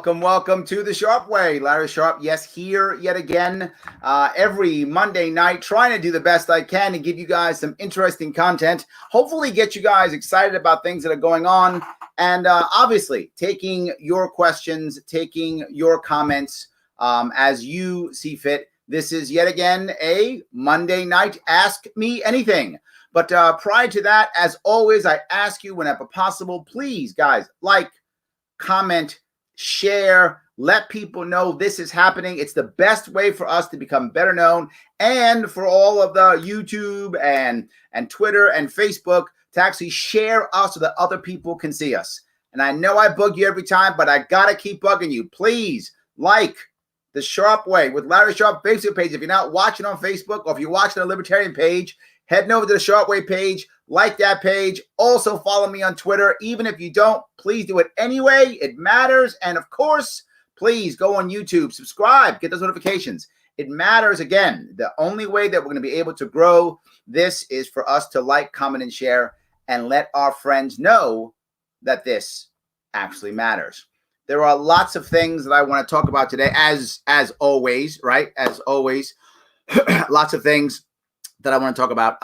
Welcome to the Sharpe Way. Larry Sharpe, yes, here yet again, every Monday night, trying to do the best I can and give you guys some interesting content, hopefully get you guys excited about things that are going on, and obviously taking your questions, taking your comments as you see fit. This is yet again a Monday night Ask Me Anything. But prior to that, as always, I ask you whenever possible, please, guys, like, comment, share, let people know this is happening. It's the best way for us to become better known, and for all of the YouTube and Twitter and Facebook to actually share us so that other people can see us. And I know I bug you every time, but I gotta keep bugging you. Please like the Sharpe Way with Larry Sharpe Facebook page. If you're not watching on Facebook, or if you're watching the Libertarian page, heading over to the Sharpe Way page, like that page. Also follow me on Twitter. Even if you don't, please do it anyway. It matters. And of course, please go on YouTube, subscribe, get those notifications. It matters. Again, the only way that we're going to be able to grow this is for us to like, comment, and share, and let our friends know that this actually matters. There are lots of things that I want to talk about today, as always, right? As always, lots of things that I want to talk about.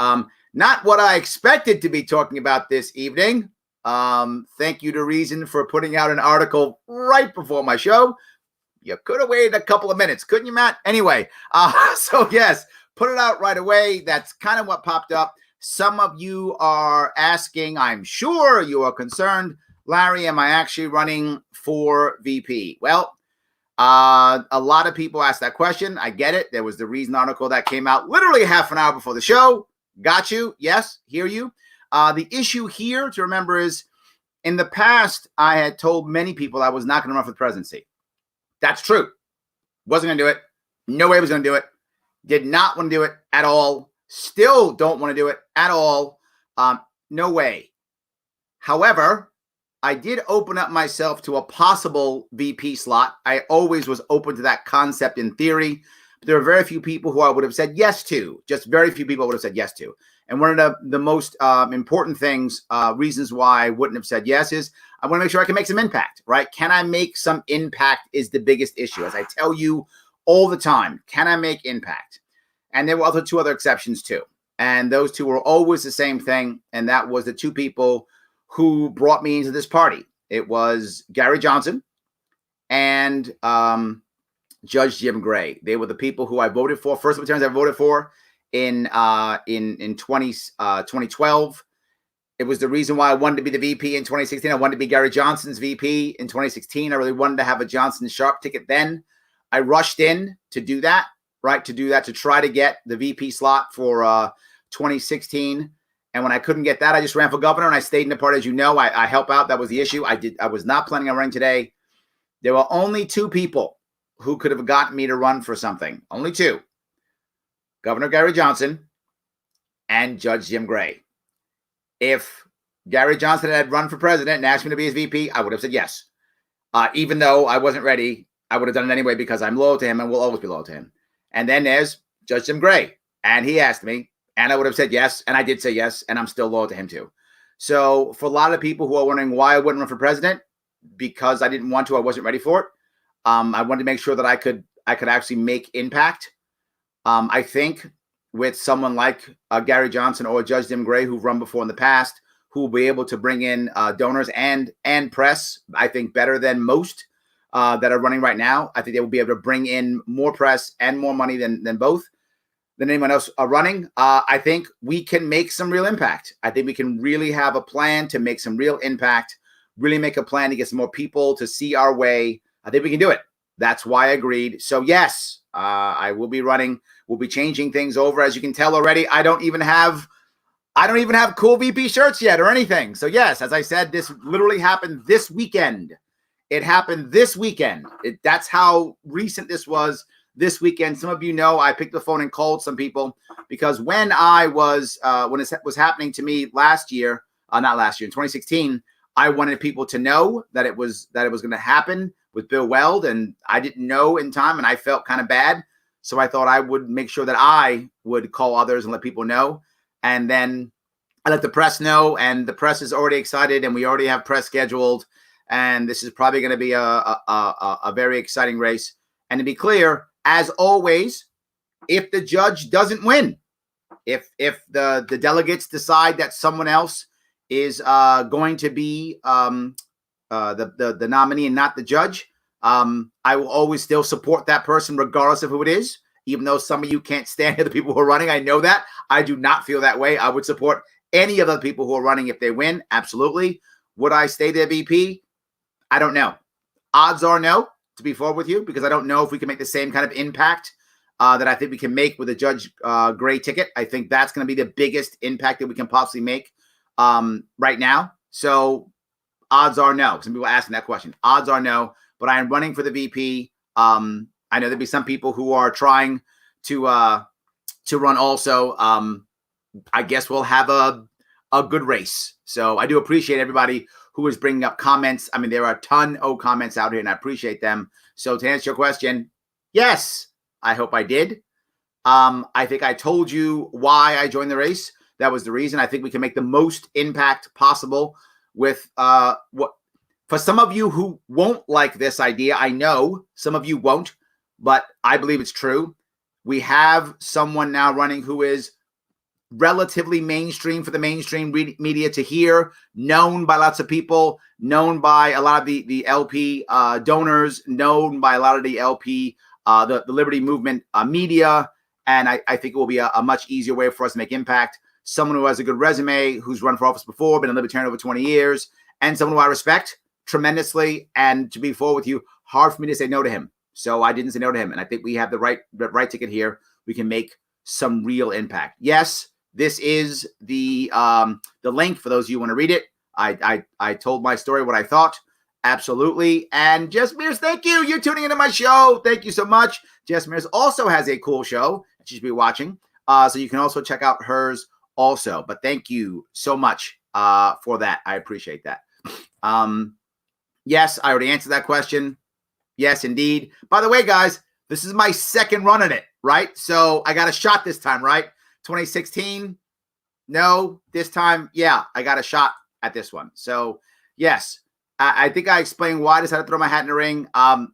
Not what I expected to be talking about this evening. Thank you to Reason for putting out an article right before my show. You could have waited a couple of minutes, couldn't you, Matt? Anyway, so yes, put it out right away. That's kind of what popped up. Some of you are asking, I'm sure you are concerned, Larry, am I actually running for VP? Well, a lot of people asked that question. I get it. There was the Reason article that came out literally half an hour before the show. Got you. Yes, hear you. The issue here to remember is, in the past, I had told many people I was not going to run for the presidency. That's true. Wasn't going to do it. No way I was going to do it. Did not want to do it at all. Still don't want to do it at all. No way. However, I did open up myself to a possible VP slot. I always was open to that concept in theory. But there are very few people who I would have said yes to. Just very few people I would have said yes to. And one of the most important things, reasons why I wouldn't have said yes is I want to make sure I can make some impact, right? Can I make some impact is the biggest issue. As I tell you all the time, can I make impact? And there were two other exceptions too. And those two were always the same thing. And that was the two people who brought me into this party. It was Gary Johnson and Judge Jim Gray. They were the people who I voted for. First Libertarians I voted for in 2012. It was the reason why I wanted to be the VP in 2016. I wanted to be Gary Johnson's VP in 2016. I really wanted to have a Johnson Sharpe ticket then. I rushed in to do that, right? To try to get the VP slot for 2016. And when I couldn't get that, I just ran for governor and I stayed in the party. As you know, I help out. That was the issue. I was not planning on running today. There were only two people who could have gotten me to run for something. Only two. Governor Gary Johnson and Judge Jim Gray. If Gary Johnson had run for president and asked me to be his VP, I would have said yes. Even though I wasn't ready, I would have done it anyway because I'm loyal to him and will always be loyal to him. And then there's Judge Jim Gray. And he asked me, and I would have said yes, and I did say yes, and I'm still loyal to him too. So for a lot of people who are wondering why I wouldn't run for president, because I didn't want to, I wasn't ready for it. I wanted to make sure that I could actually make impact. I think with someone like Gary Johnson or Judge Jim Gray, who've run before in the past, who will be able to bring in donors and press, I think better than most that are running right now. I think they will be able to bring in more press and more money than anyone else running. I think we can make some real impact. I think we can really have a plan to make some real impact, really make a plan to get some more people to see our way. I think we can do it. That's why I agreed. So yes, I will be running. We'll be changing things over. As you can tell already, I don't even have cool VP shirts yet or anything. So yes, as I said, this literally happened this weekend. It happened this weekend. That's how recent this was. this weekend. Some of you know I picked the phone and called some people because when I was when it was happening to me last year, not last year, in 2016, I wanted people to know that it was going to happen with Bill Weld, and I didn't know in time, and I felt kind of bad. So I thought I would make sure that I would call others and let people know. And then I let the press know, and the press is already excited, and we already have press scheduled. And this is probably going to be a very exciting race. And to be clear, as always, if the judge doesn't win, if the delegates decide that someone else is going to be the nominee and not the judge, I will always still support that person regardless of who it is, even though some of you can't stand the people who are running. I know that. I do not feel that way. I would support any of the people who are running if they win. Absolutely. Would I stay the VP? I don't know. Odds are no, to be forward with you, because I don't know if we can make the same kind of impact that I think we can make with a Judge Gray ticket. I think that's going to be the biggest impact that we can possibly make right now. So odds are no. Some people are asking that question. Odds are no, but I am running for the VP. I know there'll be some people who are trying to run also. I guess we'll have a good race. So I do appreciate everybody who is bringing up comments. I mean, there are a ton of comments out here, and I appreciate them. So to answer your question, yes, I hope I did. I think I told you why I joined the race. That was the reason. I think we can make the most impact possible with what. For some of you who won't like this idea, I know some of you won't, but I believe it's true. We have someone now running who is relatively mainstream for the mainstream media to hear, known by lots of people, known by a lot of the LP donors, known by a lot of the LP, the Liberty Movement media. And I think it will be a much easier way for us to make impact. Someone who has a good resume, who's run for office before, been a libertarian over 20 years, and someone who I respect tremendously. And to be forward with you, hard for me to say no to him. So I didn't say no to him. And I think we have the right ticket here. We can make some real impact. Yes, this is the link for those of you who want to read it. I told my story, what I thought. Absolutely. And Jess Mears, thank you. You're tuning into my show. Thank you so much. Jess Mears also has a cool show that you should be watching. So you can also check out hers also. But thank you so much for that. I appreciate that. Yes, I already answered that question. Yes, indeed. By the way, guys, this is my second run at it, right? So I got a shot this time, right? 2016, no. This time, yeah, I got a shot at this one. So yes, I think I explained why I decided to throw my hat in the ring. I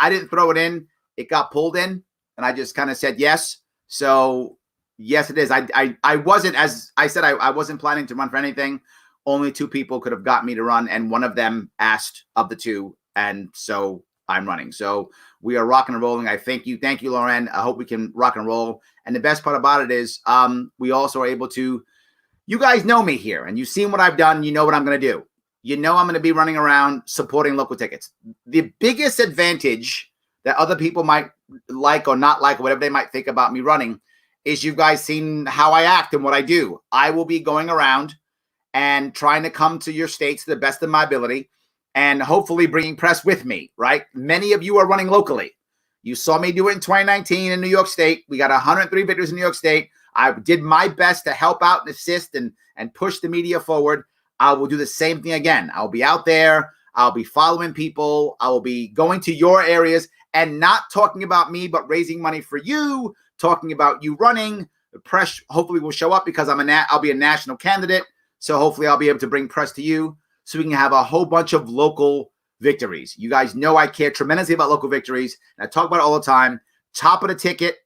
didn't throw it in. It got pulled in, and I just kind of said yes. So yes, it is. I wasn't, as I said, I wasn't planning to run for anything. Only two people could have got me to run, and one of them asked of the two, and so I'm running. So we are rocking and rolling. I thank you. Thank you, Lauren. I hope we can rock and roll. And the best part about it is we also are able to, you guys know me here, and you've seen what I've done. You know what I'm going to do. You know I'm going to be running around supporting local tickets. The biggest advantage that other people might like or not like, or whatever they might think about me running, is you guys seen how I act and what I do. I will be going around and trying to come to your states to the best of my ability, and hopefully bringing press with me, right? Many of you are running locally. You saw me do it in 2019 in New York State. We got 103 victories in New York State. I did my best to help out and assist and push the media forward. I will do the same thing again. I'll be out there. I'll be following people. I will be going to your areas and not talking about me, but raising money for you, talking about you running. The press hopefully will show up because I'll be a national candidate. So hopefully I'll be able to bring press to you so we can have a whole bunch of local victories. You guys know I care tremendously about local victories, and I talk about it all the time. Top of the ticket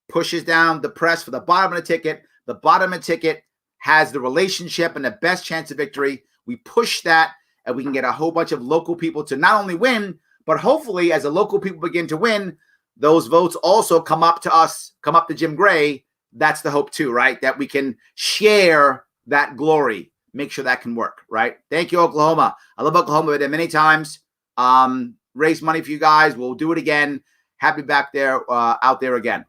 pushes down the press for the bottom of the ticket. The bottom of the ticket has the relationship and the best chance of victory. We push that, and we can get a whole bunch of local people to not only win, but hopefully as the local people begin to win, those votes also come up to us, come up to Jim Gray. That's the hope too, right? That we can share that glory. Make sure that can work, right? Thank you, Oklahoma. I love Oklahoma. I've been there many times. Raise money for you guys. We'll do it again. Happy back there, out there again.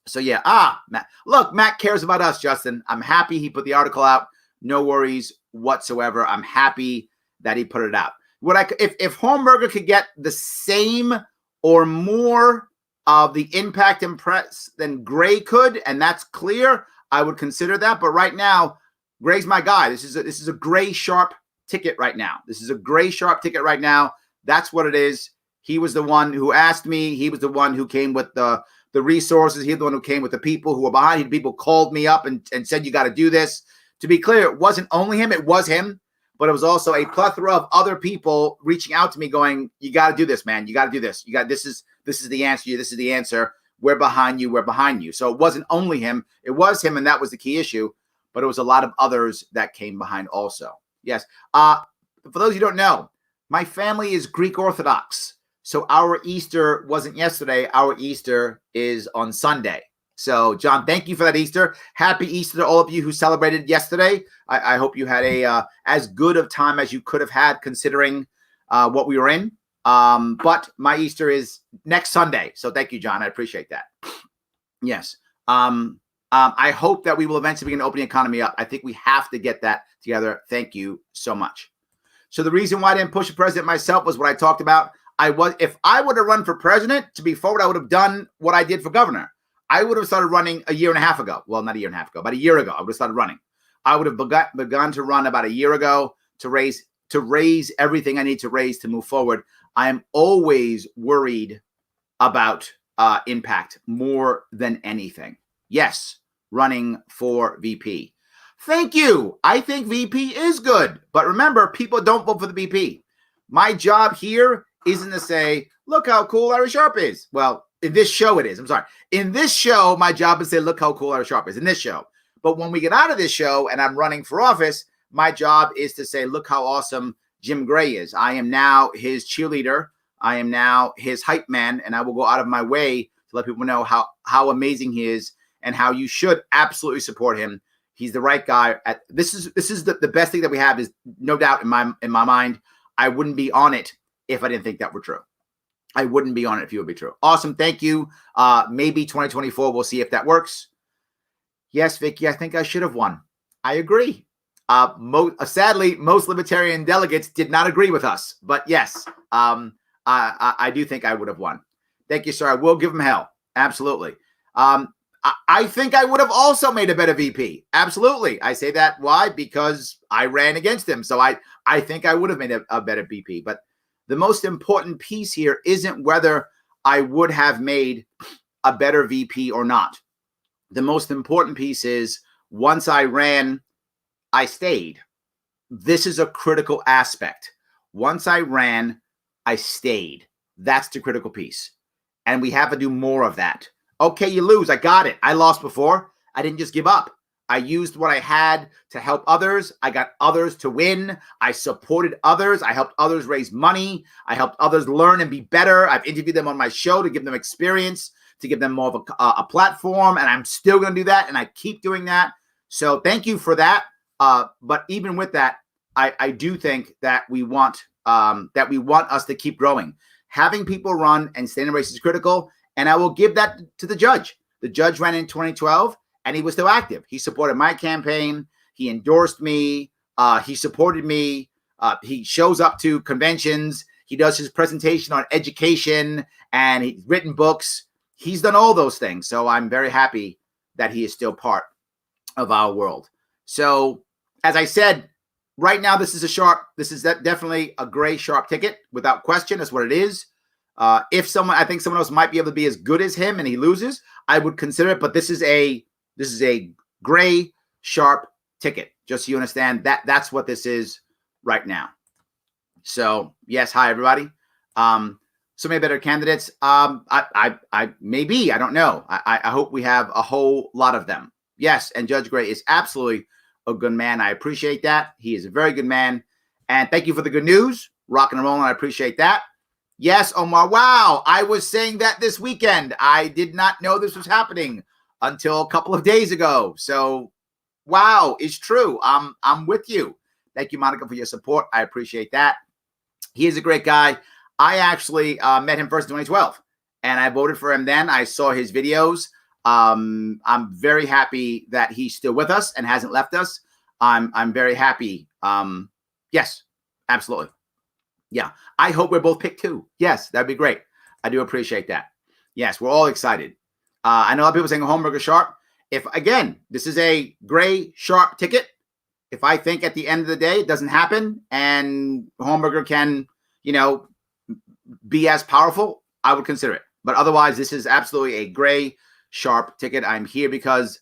So yeah, Matt. Look, Matt cares about us, Justin. I'm happy he put the article out. No worries whatsoever. I'm happy that he put it out. If Hornberger could get the same or more of the impact and press than Gray could, and that's clear, I would consider that. But right now, Gray's my guy. This is a Gray Sharpe ticket right now. This is a Gray Sharpe ticket right now. That's what it is. He was the one who asked me. He was the one who came with the resources. He was the one who came with the people who were behind him. People called me up and said, you got to do this. To be clear, it wasn't only him. It was him. But it was also a plethora of other people reaching out to me going, you got to do this, man. You got to do this. This is the answer. This is the answer. We're behind you. We're behind you. So it wasn't only him. It was him, and that was the key issue. But it was a lot of others that came behind also. Yes. For those who don't know, my family is Greek Orthodox. So our Easter wasn't yesterday. Our Easter is on Sunday. So, John, thank you for that Easter. Happy Easter to all of you who celebrated yesterday. I hope you had a as good of time as you could have had considering what we were in. But my Easter is next Sunday. So thank you, John. I appreciate that. Yes. I hope that we will eventually begin opening the economy up. I think we have to get that together. Thank you so much. So the reason why I didn't push for president myself was what I talked about. If I would have run for president, to be forward, I would have done what I did for governor. I would have started running a year and a half ago. Well, not a year and a half ago, but a year ago. I would have started running. I would have begun to run about a year ago to raise everything I need to raise to move forward. I am always worried about impact more than anything. Yes, running for VP. Thank you. I think VP is good. But remember, people don't vote for the VP. My job here isn't to say, look how cool Larry Sharpe is. Well, in this show it is. I'm sorry. In this show, my job is to say, look how cool Larry Sharpe is. In this show. But when we get out of this show and I'm running for office, my job is to say, look how awesome Jim Gray is. I am now his cheerleader. I am now his hype man, and I will go out of my way to let people know how amazing he is and how you should absolutely support him. He's the right guy. This is the best thing that we have, is no doubt in my mind. I wouldn't be on it if I didn't think that were true. I wouldn't be on it if it would be true. Awesome. Thank you. Maybe 2024. We'll see if that works. Yes, Vicky, I think I should have won. I agree. Sadly, most libertarian delegates did not agree with us. But yes, I do think I would have won. Thank you, sir. I will give him hell. Absolutely. I think I would have also made a better VP. Absolutely. I say that. Why? Because I ran against him. So I think I would have made a better VP. But the most important piece here isn't whether I would have made a better VP or not. The most important piece is once I ran, I stayed. This is a critical aspect. Once I ran, I stayed. That's the critical piece. And we have to do more of that. Okay, you lose. I got it. I lost before. I didn't just give up. I used what I had to help others. I got others to win. I supported others. I helped others raise money. I helped others learn and be better. I've interviewed them on my show to give them experience, to give them more of a platform. And I'm still going to do that. And I keep doing that. So thank you for that. But even with that, I do think that we want us to keep growing. Having people run and stay in a race is critical. And I will give that to the judge. The judge ran in 2012. And he was still active. He supported my campaign. He endorsed me. He supported me. He shows up to conventions. He does his presentation on education, and he's written books. He's done all those things. So I'm very happy that he is still part of our world. So as I said, right now, this is definitely a Gray Sharpe ticket without question. That's what it is. I think someone else might be able to be as good as him and he loses, I would consider it. But this is a Gray Sharpe ticket. Just so you understand that's what this is right now. So yes, hi everybody. So many better candidates. I maybe, I don't know. I hope we have a whole lot of them. Yes, and Judge Gray is absolutely a good man. I appreciate that. He is a very good man. And thank you for the good news. Rocking and rolling. I appreciate that. Yes, Omar. Wow. I was saying that this weekend. I did not know this was happening until a couple of days ago. So, wow, it's true. I'm with you. Thank you, Monica, for your support. I appreciate that. He is a great guy. I actually met him first in 2012, and I voted for him then. I saw his videos. I'm very happy that he's still with us and hasn't left us. I'm very happy. Yes, absolutely. Yeah, I hope we're both picked too. Yes, that'd be great. I do appreciate that. Yes, we're all excited. I know a lot of people saying Homburger Sharpe. If, again, this is a gray Sharpe ticket, if I think at the end of the day it doesn't happen and Homburger can, be as powerful, I would consider it. But otherwise, this is absolutely a gray Sharpe ticket. I'm here because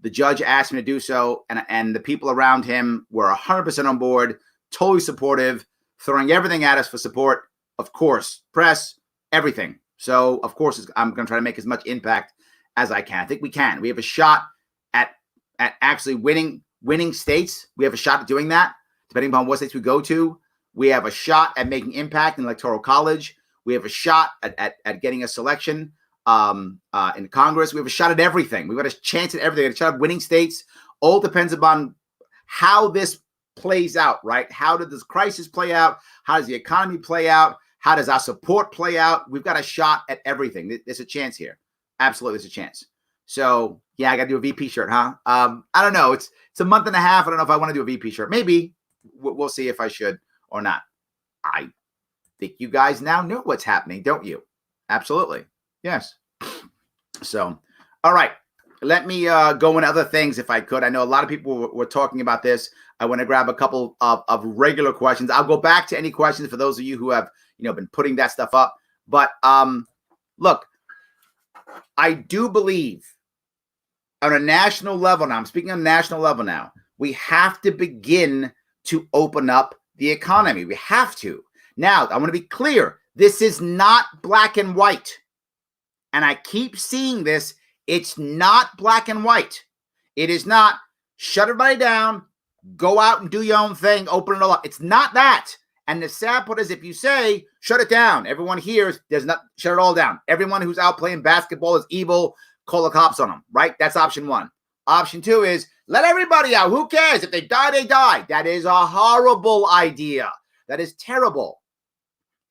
the judge asked me to do so, and the people around him were 100% on board, totally supportive, throwing everything at us for support. Of course, press, everything. So, of course, I'm going to try to make as much impact as I can. I think we can. We have a shot at actually winning states. We have a shot at doing that, depending upon what states we go to. We have a shot at making impact in electoral college. We have a shot at getting a selection in Congress. We have a shot at everything. We've got a chance at everything. We have a shot at winning states. All depends upon how this plays out, right? How did this crisis play out? How does the economy play out? How does our support play out? We've got a shot at everything. There's a chance here. Absolutely, there's a chance. So, yeah, I got to do a VP shirt, huh? I don't know. It's a month and a half. I don't know if I want to do a VP shirt. Maybe. We'll see if I should or not. I think you guys now know what's happening, don't you? Absolutely. Yes. So, all right. Let me go into other things if I could. I know a lot of people were talking about this. I want to grab a couple of regular questions. I'll go back to any questions for those of you who have, been putting that stuff up. But look, I do believe on a national level now, I'm speaking on a national level now, we have to begin to open up the economy. We have to. Now, I want to be clear. This is not black and white. And I keep seeing this. It's not black and white. It is not shut everybody down, go out and do your own thing, open it all up. It's not that. And the sad part is if you say, shut it down, everyone hears, there's not, shut it all down. Everyone who's out playing basketball is evil, call the cops on them, right? That's option one. Option two is let everybody out. Who cares? If they die, they die. That is a horrible idea. That is terrible.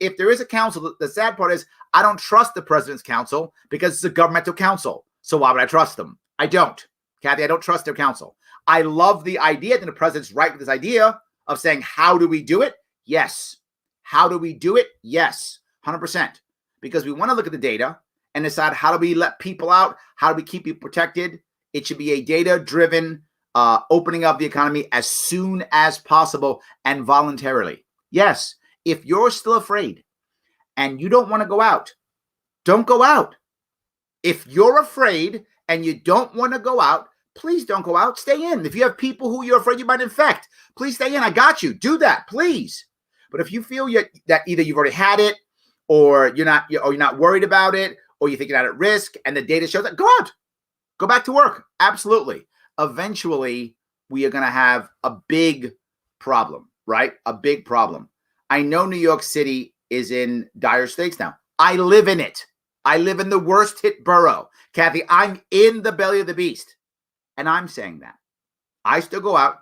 If there is a council, the sad part is I don't trust the president's council because it's a governmental council. So why would I trust them? I don't. Kathy, I don't trust their councel. I love the idea that the president's right with this idea of saying, how do we do it? Yes. How do we do it? Yes. 100%. Because we want to look at the data and decide how do we let people out? How do we keep people protected? It should be a data-driven opening of the economy as soon as possible and voluntarily. Yes. If you're still afraid and you don't want to go out, don't go out. If you're afraid and you don't want to go out, please don't go out. Stay in. If you have people who you're afraid you might infect, please stay in. I got you. Do that, please. But if you feel that either you've already had it or you're not worried about it or you think you're not at risk and the data shows that, go out. Go back to work. Absolutely. Eventually, we are going to have a big problem, right? A big problem. I know New York City is in dire straits now. I live in it. I live in the worst hit borough. Kathy, I'm in the belly of the beast. And I'm saying that. I still go out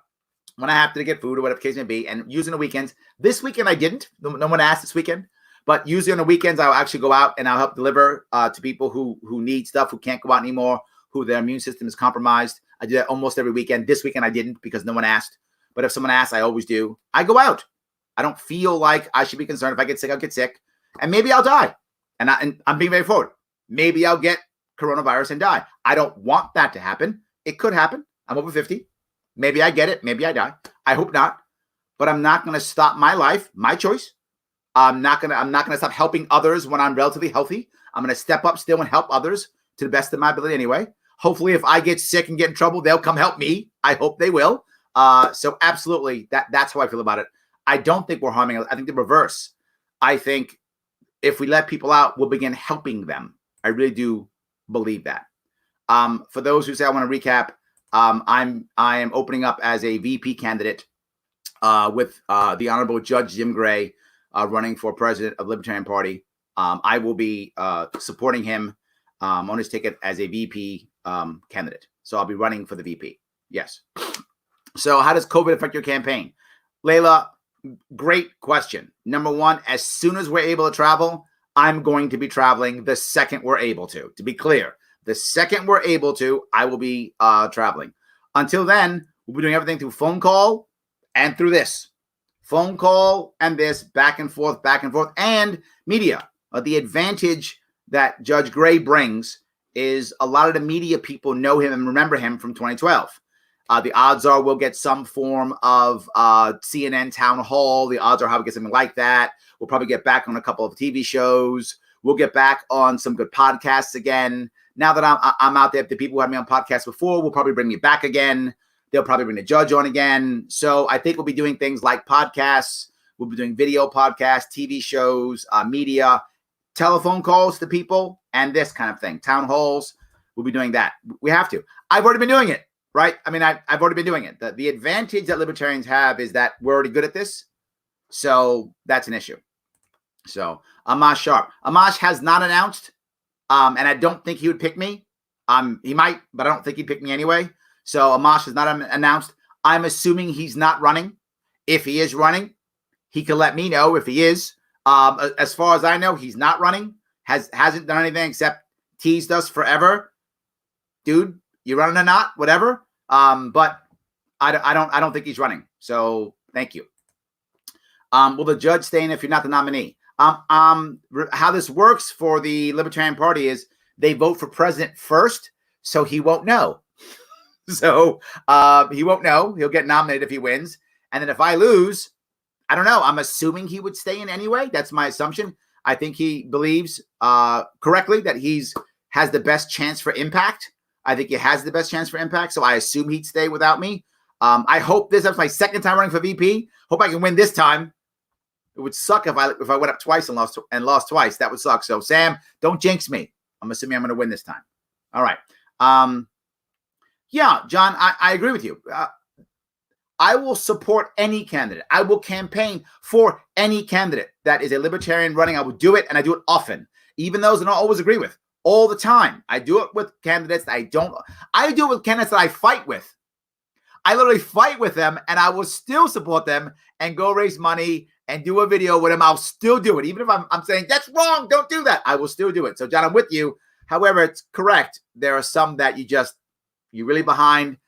when I have to get food or whatever the case may be, and using the weekends. This weekend I didn't. No one asked this weekend. But usually on the weekends, I'll actually go out and I'll help deliver to people who need stuff, who can't go out anymore, who their immune system is compromised. I do that almost every weekend. This weekend I didn't because no one asked. But if someone asks, I always do. I go out. I don't feel like I should be concerned. If I get sick, I'll get sick. And maybe I'll die. And I'm being very forward. Maybe I'll get coronavirus and die. I don't want that to happen. It could happen. I'm over 50. Maybe I get it. Maybe I die. I hope not. But I'm not going to stop my life, my choice. I'm not going to stop helping others when I'm relatively healthy. I'm going to step up still and help others to the best of my ability anyway. Hopefully, if I get sick and get in trouble, they'll come help me. I hope they will. So absolutely, that's how I feel about it. I don't think we're harming. I think the reverse. I think if we let people out, we'll begin helping them. I really do believe that. For those who say I want to recap, I am opening up as a VP candidate with the Honorable Judge Jim Gray running for president of the Libertarian Party. I will be supporting him on his ticket as a VP candidate. So I'll be running for the VP. Yes. So how does COVID affect your campaign? Layla, great question. Number one, as soon as we're able to travel, I'm going to be traveling the second we're able to be clear. The second we're able to, I will be traveling. Until then, we'll be doing everything through phone call and through this. Phone call and this, back and forth, and media. The advantage that Judge Gray brings is a lot of the media people know him and remember him from 2012. The odds are we'll get some form of CNN town hall. The odds are how we get something like that. We'll probably get back on a couple of TV shows. We'll get back on some good podcasts again. Now that I'm out there, the people who had me on podcasts before will probably bring me back again. They'll probably bring the judge on again. So I think we'll be doing things like podcasts. We'll be doing video podcasts, TV shows, media, telephone calls to people, and this kind of thing. Town halls. We'll be doing that. We have to. I've already been doing it, right? I mean, I've already been doing it. The advantage that libertarians have is that we're already good at this. So that's an issue. So Amash Sharpe. Amash has not announced, and I don't think he would pick me. He might, but I don't think he'd pick me anyway. So Amash has not announced. I'm assuming he's not running. If he is running, he can let me know if he is. As far as I know, he's not running. Hasn't done anything except teased us forever. Dude, you running or not? Whatever. But I don't think he's running. So thank you. Will the judge stay in if you're not the nominee? How this works for the Libertarian Party is they vote for president first, so he won't know. So he won't know. He'll get nominated if he wins. And then if I lose, I don't know. I'm assuming he would stay in anyway. That's my assumption. I think he believes correctly that has the best chance for impact. I think he has the best chance for impact. So I assume he'd stay without me. I hope that's my second time running for VP. Hope I can win this time. It would suck if I went up twice and lost twice. That would suck. So Sam, don't jinx me. I'm assuming I'm going to win this time. All right. Yeah, John, I agree with you. I will support any candidate. I will campaign for any candidate that is a libertarian running. I will do it, and I do it often, even those I don't always agree with, all the time. I do it with candidates that I do it with candidates that I fight with. I literally fight with them, and I will still support them and go raise money and do a video with them. I'll still do it. Even if I'm saying, that's wrong, don't do that. I will still do it. So, John, I'm with you. However, it's correct. There are some that you're really behind,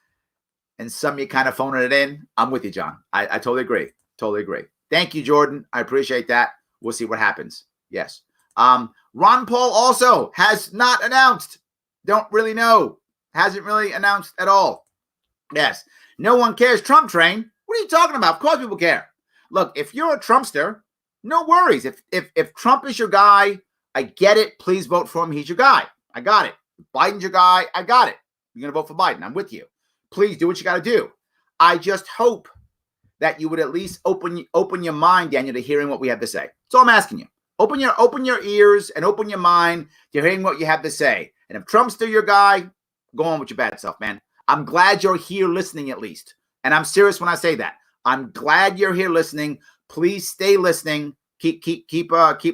and some you kind of phoning it in. I'm with you, John. I totally agree. Totally agree. Thank you, Jordan. I appreciate that. We'll see what happens. Yes. Ron Paul also has not announced. Don't really know. Hasn't really announced at all. Yes. No one cares. Trump train. What are you talking about? Of course people care. Look, if you're a Trumpster, no worries. If Trump is your guy, I get it. Please vote for him. He's your guy. I got it. If Biden's your guy. I got it. You're going to vote for Biden. I'm with you. Please do what you got to do. I just hope that you would at least open your mind, Daniel, to hearing what we have to say. That's all I'm asking you. Open your ears and open your mind to hearing what you have to say. And if Trump's still your guy, go on with your bad self, man. I'm glad you're here listening at least. And I'm serious when I say that. I'm glad you're here listening. Please stay listening. Keep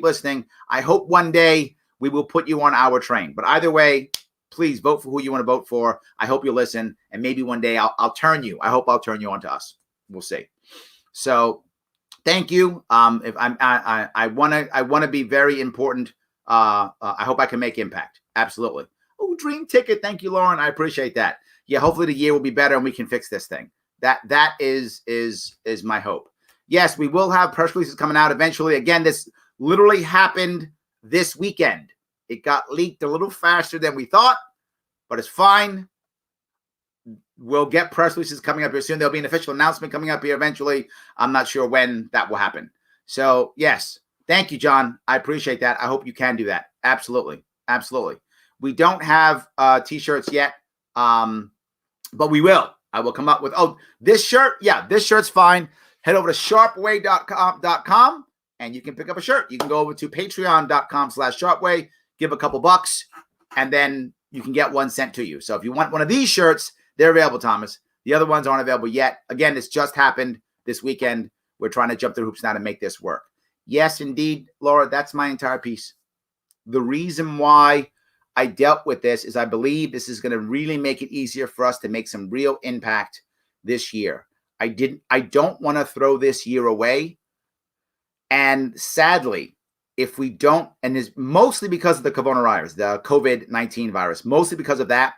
listening. I hope one day we will put you on our train. But either way, please vote for who you want to vote for. I hope you listen. And maybe one day I'll turn you. I hope I'll turn you on to us. We'll see. So thank you. If I want to be very important. I hope I can make impact. Absolutely. Oh, dream ticket. Thank you, Lauren. I appreciate that. Yeah, hopefully the year will be better and we can fix this thing. That is my hope. Yes, we will have press releases coming out eventually. Again, this literally happened this weekend. It got leaked a little faster than we thought, but it's fine. We'll get press releases coming up here soon. There'll be an official announcement coming up here eventually. I'm not sure when that will happen. So, yes, thank you, John. I appreciate that. I hope you can do that. Absolutely. Absolutely. We don't have T-shirts yet, but we will. I will come up with, this shirt. Yeah, this shirt's fine. Head over to sharpeway.com and you can pick up a shirt. You can go over to patreon.com/sharpeway, give a couple bucks, and then you can get one sent to you. So if you want one of these shirts, they're available, Thomas. The other ones aren't available yet. Again, this just happened this weekend. We're trying to jump through hoops now to make this work. Yes, indeed, Laura, that's my entire piece. The reason why I dealt with this is I believe this is going to really make it easier for us to make some real impact this year. I don't want to throw this year away. And sadly, if we don't, and it's mostly because of the coronavirus, the COVID-19 virus, mostly because of that,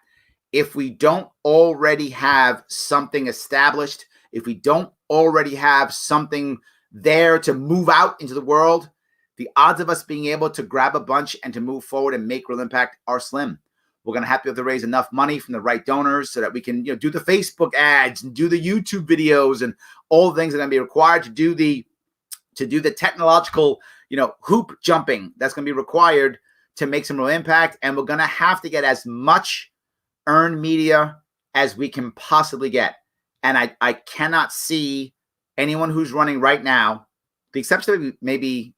if we don't already have something established, if we don't already have something there to move out into the world, the odds of us being able to grab a bunch and to move forward and make real impact are slim. We're going to have to be able to raise enough money from the right donors so that we can, do the Facebook ads and do the YouTube videos and all the things that are going to be required to do the technological, hoop jumping that's going to be required to make some real impact. And we're going to have to get as much earned media as we can possibly get. And I cannot see anyone who's running right now, the exception of maybe,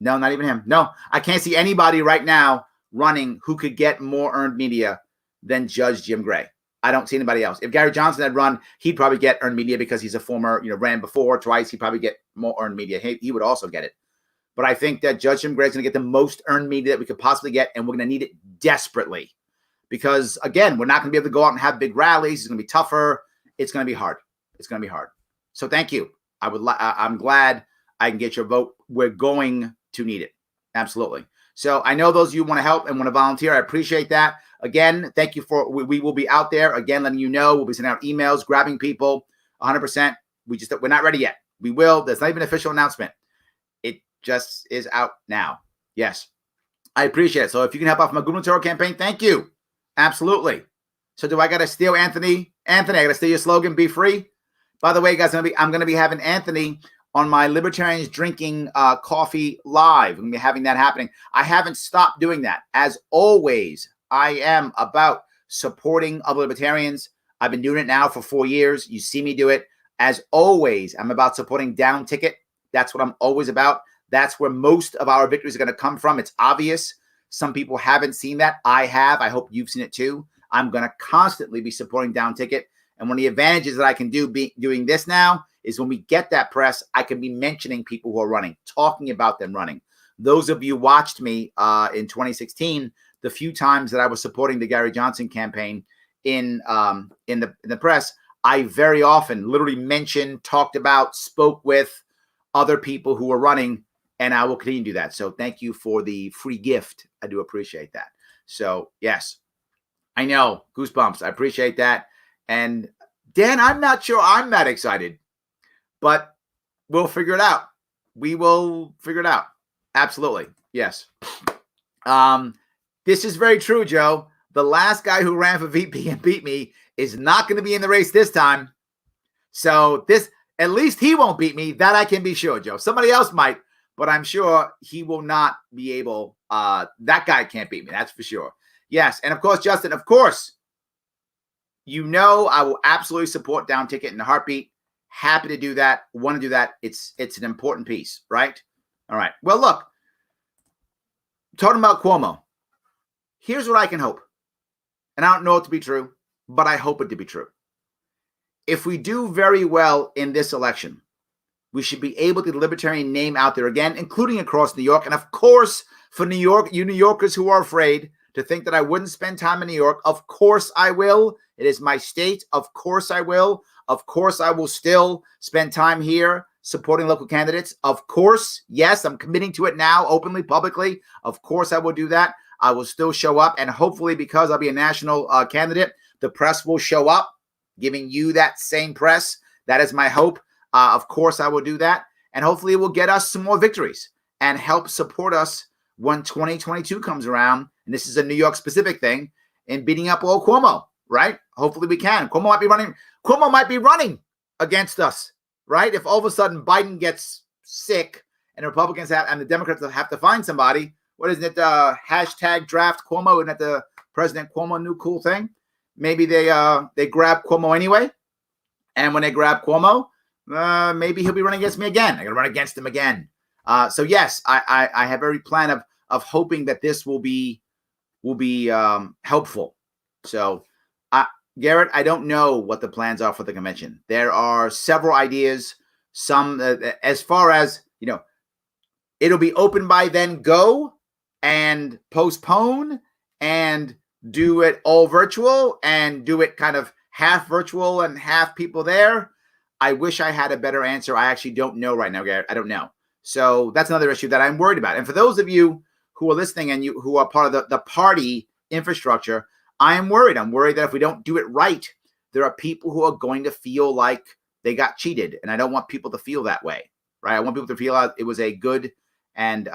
no, not even him. No, I can't see anybody right now running who could get more earned media than Judge Jim Gray. I don't see anybody else. If Gary Johnson had run, he'd probably get earned media because he's a former, ran before twice. He'd probably get more earned media. He would also get it. But I think that Judge Jim Gray is going to get the most earned media that we could possibly get, and we're going to need it desperately. Because, again, we're not going to be able to go out and have big rallies. It's going to be tougher. It's going to be hard. It's going to be hard. So thank you. I'm glad I can get your vote. We're going to need it. Absolutely. So I know those of you want to help and want to volunteer. I appreciate that. Again, thank you we will be out there again, letting you know. We'll be sending out emails, grabbing people 100%. We're not ready yet. We will. There's not even an official announcement. It just is out now. Yes. I appreciate it. So if you can help out from a gubernatorial campaign, thank you. Absolutely. So do I got to steal Anthony? Anthony, I got to steal your slogan, be free? By the way, guys, I'm going to be having Anthony on my Libertarians Drinking Coffee Live. I'm going to be having that happening. I haven't stopped doing that. As always, I am about supporting other libertarians. I've been doing it now for 4 years. You see me do it. As always, I'm about supporting Down Ticket. That's what I'm always about. That's where most of our victories are going to come from. It's obvious. Some people haven't seen that. I have. I hope you've seen it too. I'm going to constantly be supporting Down Ticket. And one of the advantages that I can do doing this now is when we get that press, I can be mentioning people who are running, talking about them running. Those of you who watched me in 2016, the few times that I was supporting the Gary Johnson campaign in the press, I very often literally mentioned, talked about, spoke with other people who were running, and I will continue to do that. So thank you for the free gift. I do appreciate that. So yes, I know, goosebumps. I appreciate that. And Dan, I'm not sure I'm that excited, but we'll figure it out. We will figure it out. Absolutely. Yes. This is very true, Joe. The last guy who ran for VP and beat me is not going to be in the race this time. So at least he won't beat me. That I can be sure, Joe. Somebody else might, but I'm sure he will not be able. That guy can't beat me. That's for sure. Yes. And of course, Justin, of course, I will absolutely support Down Ticket in a heartbeat. Happy to do that. Want to do that. It's an important piece, right? All right. Well, look, talking about Cuomo, here's what I can hope. And I don't know it to be true, but I hope it to be true. If we do very well in this election, we should be able to get the libertarian name out there again, including across New York. And of course, for New York, you New Yorkers who are afraid to think that I wouldn't spend time in New York, of course I will. It is my state. Of course I will. Of course I will still spend time here supporting local candidates. Of course, yes, I'm committing to it now, openly, publicly. Of course I will do that. I will still show up. And hopefully, because I'll be a national candidate, the press will show up, giving you that same press. That is my hope. Of course I will do that. And hopefully it will get us some more victories and help support us when 2022 comes around. And this is a New York specific thing in beating up old Cuomo, right? Hopefully we can. Cuomo might be running against us, right? If all of a sudden Biden gets sick and the Republicans and the Democrats have to find somebody, what isn't it? Hashtag draft Cuomo. Isn't that the President Cuomo new cool thing? Maybe they grab Cuomo anyway. And when they grab Cuomo, maybe he'll be running against me again. I got to run against him again. So yes, I have every plan of hoping that this will be helpful. So Garrett, I don't know what the plans are for the convention. There are several ideas. Some as far as, it'll be open by then, go and postpone and do it all virtual and do it kind of half virtual and half people there. I wish I had a better answer. I actually don't know right now, Garrett. I don't know. So that's another issue that I'm worried about. And for those of you who are listening and you who are part of the party infrastructure, I am worried. I'm worried that if we don't do it right, there are people who are going to feel like they got cheated. And I don't want people to feel that way, right? I want people to feel like it was a good and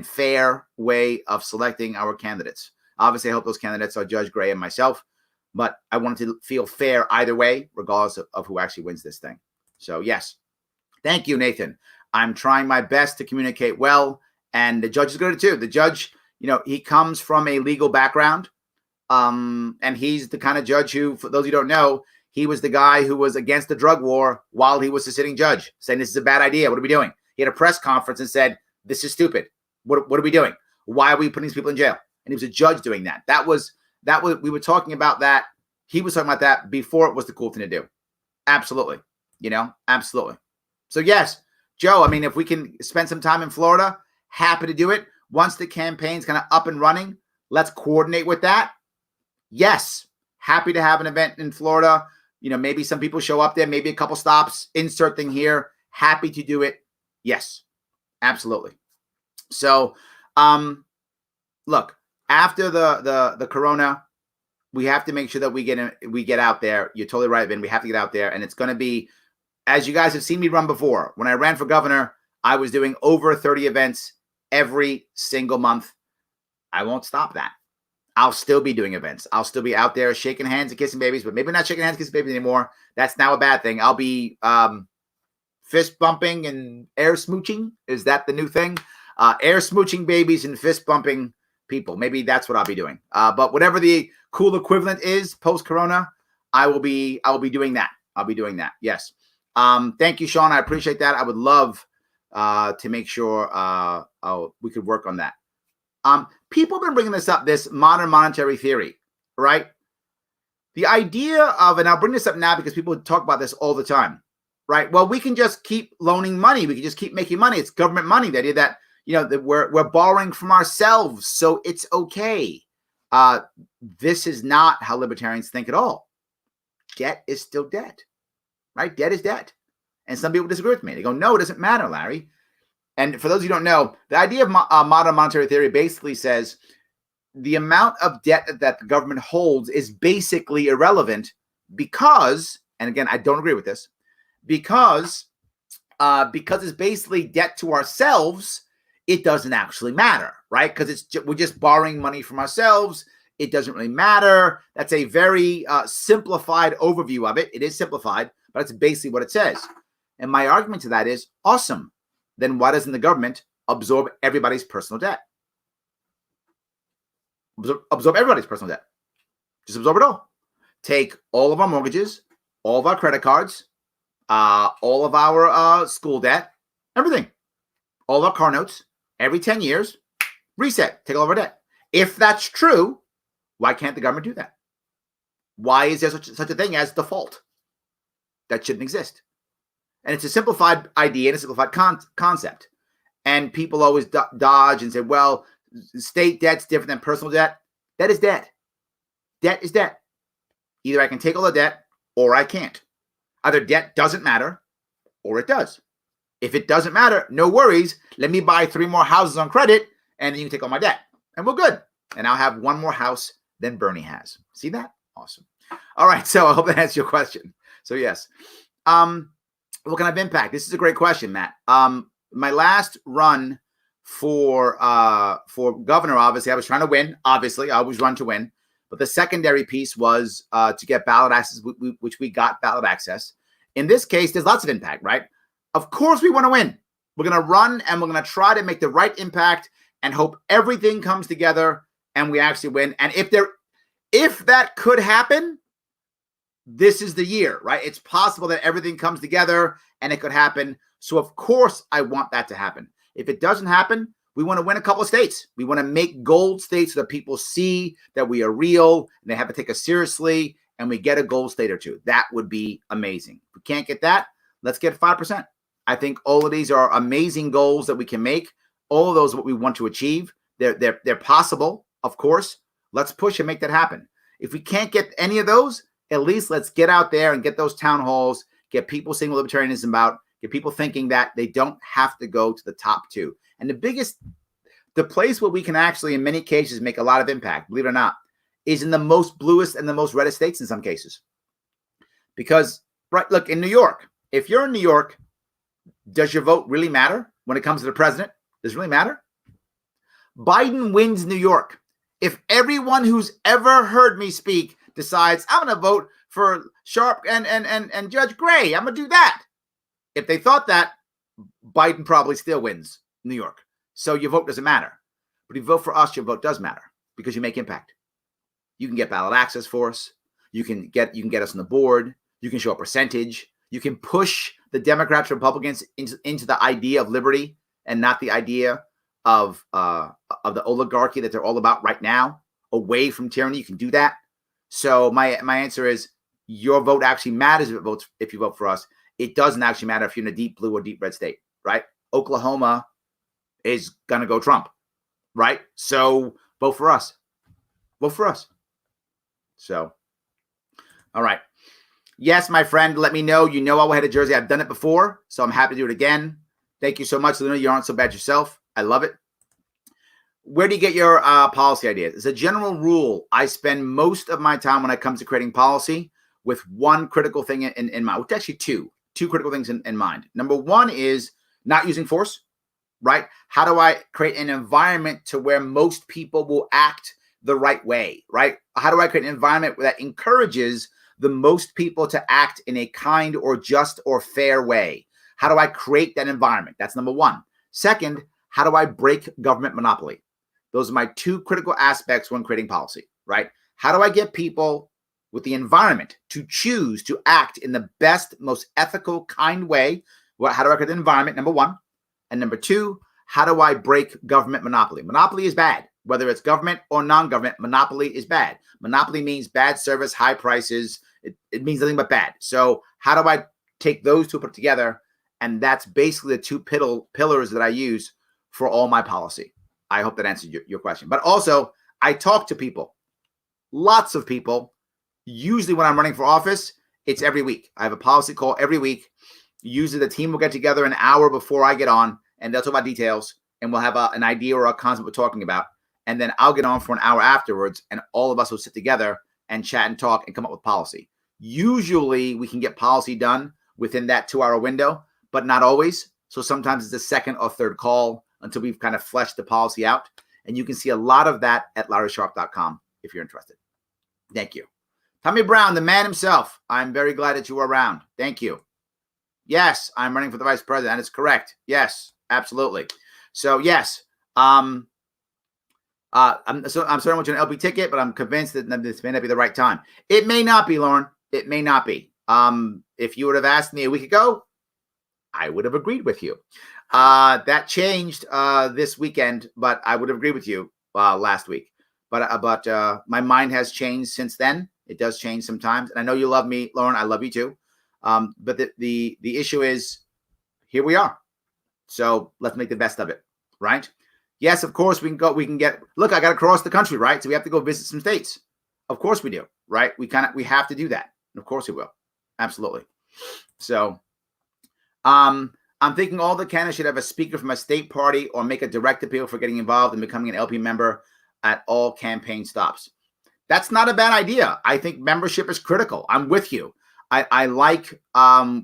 fair way of selecting our candidates. Obviously, I hope those candidates are Judge Gray and myself, but I wanted to feel fair either way, regardless of who actually wins this thing. So yes, thank you, Nathan. I'm trying my best to communicate well, and the judge is good too. The judge, he comes from a legal background, and he's the kind of judge who, for those who don't know, he was the guy who was against the drug war while he was the sitting judge, saying this is a bad idea. What are we doing? He had a press conference and said, this is stupid. What are we doing? Why are we putting these people in jail? And he was a judge doing that. That was we were talking about that. He was talking about that before it was the cool thing to do. Absolutely. Absolutely. So yes, Joe, I mean, if we can spend some time in Florida, happy to do it. Once the campaign's kind of up and running, let's coordinate with that. Yes, happy to have an event in Florida. Maybe some people show up there, maybe a couple stops, insert thing here. Happy to do it. Yes, absolutely. So, look, after the corona, we have to make sure that we get out there. You're totally right, Ben. We have to get out there, and it's going to be, as you guys have seen me run before. When I ran for governor, I was doing over 30 events every single month. I won't stop that. I'll still be doing events. I'll still be out there shaking hands and kissing babies, but maybe not shaking hands and kissing babies anymore. That's now a bad thing. I'll be fist bumping and air smooching. Is that the new thing? Air smooching babies and fist bumping people. Maybe that's what I'll be doing. But whatever the cool equivalent is post-corona, I will be doing that. I'll be doing that. Yes. Thank you, Sean. I appreciate that. I would love to make sure we could work on that. People have been bringing this up, this modern monetary theory, right? The idea of, and I'll bring this up now because people talk about this all the time, right? Well, we can just keep loaning money. We can just keep making money. It's government money. The idea that, that we're borrowing from ourselves, so it's okay. This is not how libertarians think at all. Debt is still debt, right? Debt is debt. And some people disagree with me. They go, no, it doesn't matter, Larry. And for those who don't know, the idea of modern monetary theory basically says the amount of debt that the government holds is basically irrelevant because, and again, I don't agree with this, because it's basically debt to ourselves, it doesn't actually matter, right? Because we're just borrowing money from ourselves. It doesn't really matter. That's a very simplified overview of it. It is simplified, but it's basically what it says. And my argument to that is, awesome. Then why doesn't the government absorb everybody's personal debt? Absorb everybody's personal debt. Just absorb it all. Take all of our mortgages, all of our credit cards, all of our school debt, everything. All our car notes, every 10 years, reset, take all of our debt. If that's true, why can't the government do that? Why is there such a thing as default? That shouldn't exist. And it's a simplified idea and a simplified concept. And people always dodge and say, well, state debt's different than personal debt. Debt is debt. Debt is debt. Either I can take all the debt or I can't. Either debt doesn't matter or it does. If it doesn't matter, no worries. Let me buy 3 more houses on credit and then you can take all my debt. And we're good. And I'll have 1 more house than Bernie has. See that? Awesome. All right. So I hope that answers your question. So yes. What kind of impact? This is a great question, Matt. My last run for governor, obviously, I was trying to win. Obviously, I always run to win. But the secondary piece was to get ballot access, which we got ballot access. In this case, there's lots of impact, right? Of course, we want to win. We're going to run and we're going to try to make the right impact and hope everything comes together and we actually win. And if that could happen, this is the year, right? It's possible that everything comes together and it could happen. So of course I want that to happen. If it doesn't happen, we want to win a couple of states. We want to make gold states so that people see that we are real and they have to take us seriously and we get a gold state or 2. That would be amazing. If we can't get that, let's get 5%. I think all of these are amazing goals that we can make. All of those are what we want to achieve. They're possible, of course. Let's push and make that happen. If we can't get any of those, at least let's get out there and get those town halls, get people seeing what libertarianism is about, get people thinking that they don't have to go to the top 2. And the place where we can actually, in many cases, make a lot of impact, believe it or not, is in the most bluest and the most reddest states in some cases. Because, right, look, in New York, if you're in New York, does your vote really matter when it comes to the president? Does it really matter? Biden wins New York. If everyone who's ever heard me speak decides I'm going to vote for Sharpe and Judge Gray, I'm going to do that. If they thought that, Biden probably still wins New York. So your vote doesn't matter. But if you vote for us, your vote does matter because you make impact. You can get ballot access for us. You can get us on the board. You can show a percentage. You can push the Democrats, Republicans into the idea of liberty and not the idea of the oligarchy that they're all about right now, away from tyranny. You can do that. So my answer is your vote actually matters if you vote for us. It doesn't actually matter if you're in a deep blue or deep red state, right? Oklahoma is going to go Trump, right? So vote for us. Vote for us. So, all right. Yes, my friend, let me know. You know I'll head to Jersey. I've done it before, so I'm happy to do it again. Thank you so much, Luna. You aren't so bad yourself. I love it. Where do you get your policy ideas? As a general rule, I spend most of my time when it comes to creating policy with one critical thing in mind, which actually two critical things in mind. Number one is not using force, right? How do I create an environment to where most people will act the right way, right? How do I create an environment that encourages the most people to act in a kind or just or fair way? How do I create that environment? That's number one. Second, how do I break government monopoly? Those are my two critical aspects when creating policy, right? How do I get people with the environment to choose to act in the best, most ethical, kind way? Well, how do I create the environment? Number one. And number two, how do I break government monopoly? Monopoly is bad. Whether it's government or non-government, monopoly is bad. Monopoly means bad service, high prices. It means nothing but bad. So how do I take those two, put together? And that's basically the two pillars that I use for all my policy. I hope that answered your question. But also, I talk to people, lots of people. Usually when I'm running for office, it's every week. I have a policy call every week. Usually the team will get together an hour before I get on, and they'll talk about details, and we'll have an idea or a concept we're talking about. And then I'll get on for an hour afterwards, and all of us will sit together and chat and talk and come up with policy. Usually we can get policy done within that 2-hour window, but not always. So sometimes it's a second or third call until we've kind of fleshed the policy out. And you can see a lot of that at LarrySharpe.com if you're interested. Thank you. Tommy Brown, the man himself. I'm very glad that you were around. Thank you. Yes, I'm running for the vice president. That is correct. Yes, absolutely. So yes, I'm starting with an LP ticket, but I'm convinced that this may not be the right time. It may not be, Lauren. It may not be. If you would have asked me a week ago, I would have agreed with you. That changed this weekend, but I would have agreed with you last week. But my mind has changed since then. It does change sometimes, and I know you love me, Lauren. I love you too. But the issue is, here we are. So let's make the best of it, right? Yes, of course we can go. We can get. Look, I got to cross the country, right? So we have to go visit some states. Of course we do, right? We have to do that. Of course we will. Absolutely. So, I'm thinking all the candidates should have a speaker from a state party or make a direct appeal for getting involved and becoming an LP member at all campaign stops. That's not a bad idea. I think membership is critical. I'm with you. I like,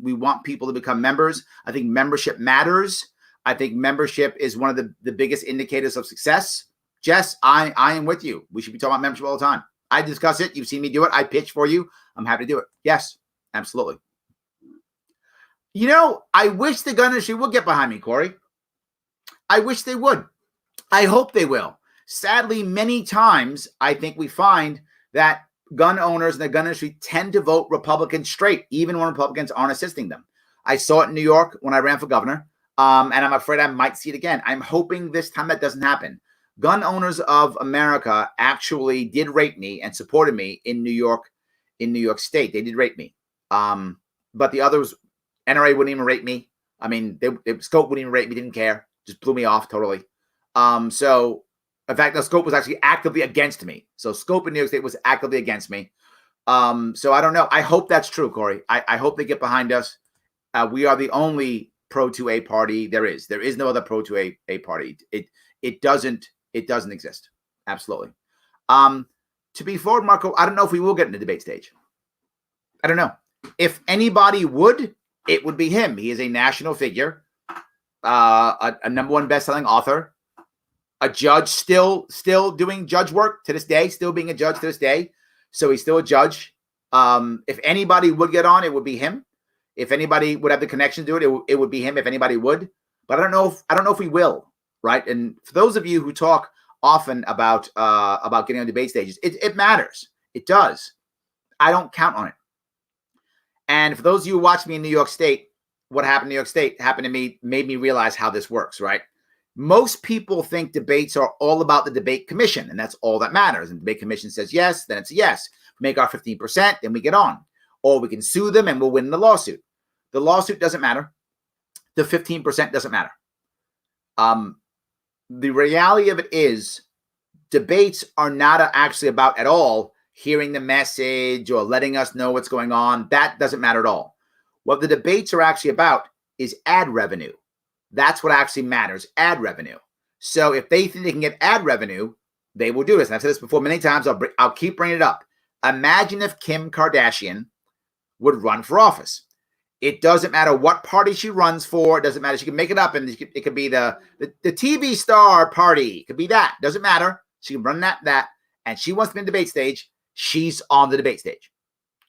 we want people to become members. I think membership matters. I think membership is one of the biggest indicators of success. Jess, I am with you. We should be talking about membership all the time. I discuss it. You've seen me do it. I pitch for you. I'm happy to do it. Yes, absolutely. You know, I wish the gun industry would get behind me, Corey. I wish they would. I hope they will. Sadly, many times I think we find that gun owners and the gun industry tend to vote Republican straight, even when Republicans aren't assisting them. I saw it in New York when I ran for governor, and I'm afraid I might see it again. I'm hoping this time that doesn't happen. Gun owners of America actually did rate me and supported me in New York State. They did rate me. But the others, NRA wouldn't even rate me. I mean, Scope wouldn't even rate me, didn't care. Just blew me off totally. So, in fact, the Scope was actually actively against me. So Scope in New York State was actively against me. So I don't know. I hope that's true, Corey. I hope they get behind us. We are the only pro-2A party there is. There is no other pro-2A party. It doesn't exist. Absolutely. To be forward, Marco, I don't know if we will get in the debate stage. I don't know. If anybody would, it would be him. He is a national figure. a number one best-selling author, a judge, still doing judge work to this day, still being a judge to this day. So he's still a judge. If anybody would get on, it would be him. If anybody would have the connection to it, it would be him. If anybody would, but I don't know if we will. Right. And for those of you who talk often about getting on debate stages, it matters. It does. I don't count on it. And for those of you who watch me in New York State, what happened in New York State happened to me, made me realize how this works, right? Most people think debates are all about the debate commission, and that's all that matters. And the debate commission says yes, then it's a yes. Make our 15%, then we get on. Or we can sue them and we'll win the lawsuit. The lawsuit doesn't matter. The 15% doesn't matter. The reality of it is debates are not actually about at all hearing the message or letting us know what's going on. That doesn't matter at all. What the debates are actually about is ad revenue. That's what actually matters, ad revenue. So if they think they can get ad revenue, they will do this. And I've said this before many times. I'll keep bringing it up. Imagine if Kim Kardashian would run for office. It doesn't matter what party she runs for. It doesn't matter. She can make it up, and it could be the TV star party. It could be that. Doesn't matter. She can run that. And she wants to be in the debate stage. She's on the debate stage.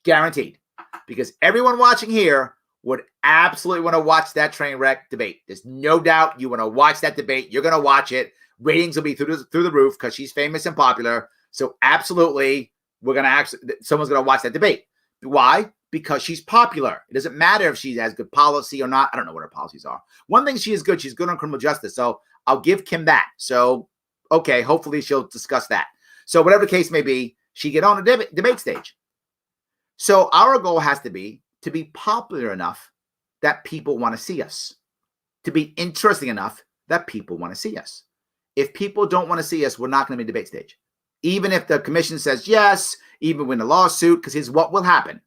Guaranteed. Because everyone watching here would absolutely want to watch that train wreck debate. There's no doubt you want to watch that debate. You're going to watch it. Ratings will be through the roof because she's famous and popular. So absolutely, someone's going to watch that debate. Why? Because she's popular. It doesn't matter if she has good policy or not. I don't know what her policies are. One thing she is good. She's good on criminal justice. So I'll give Kim that. So, okay, hopefully she'll discuss that. So whatever the case may be, she get on a debate stage. So our goal has to be popular enough that people want to see us, to be interesting enough that people want to see us. If people don't want to see us, we're not going to be debate stage. Even if the commission says yes, even win a lawsuit, because here's what will happen.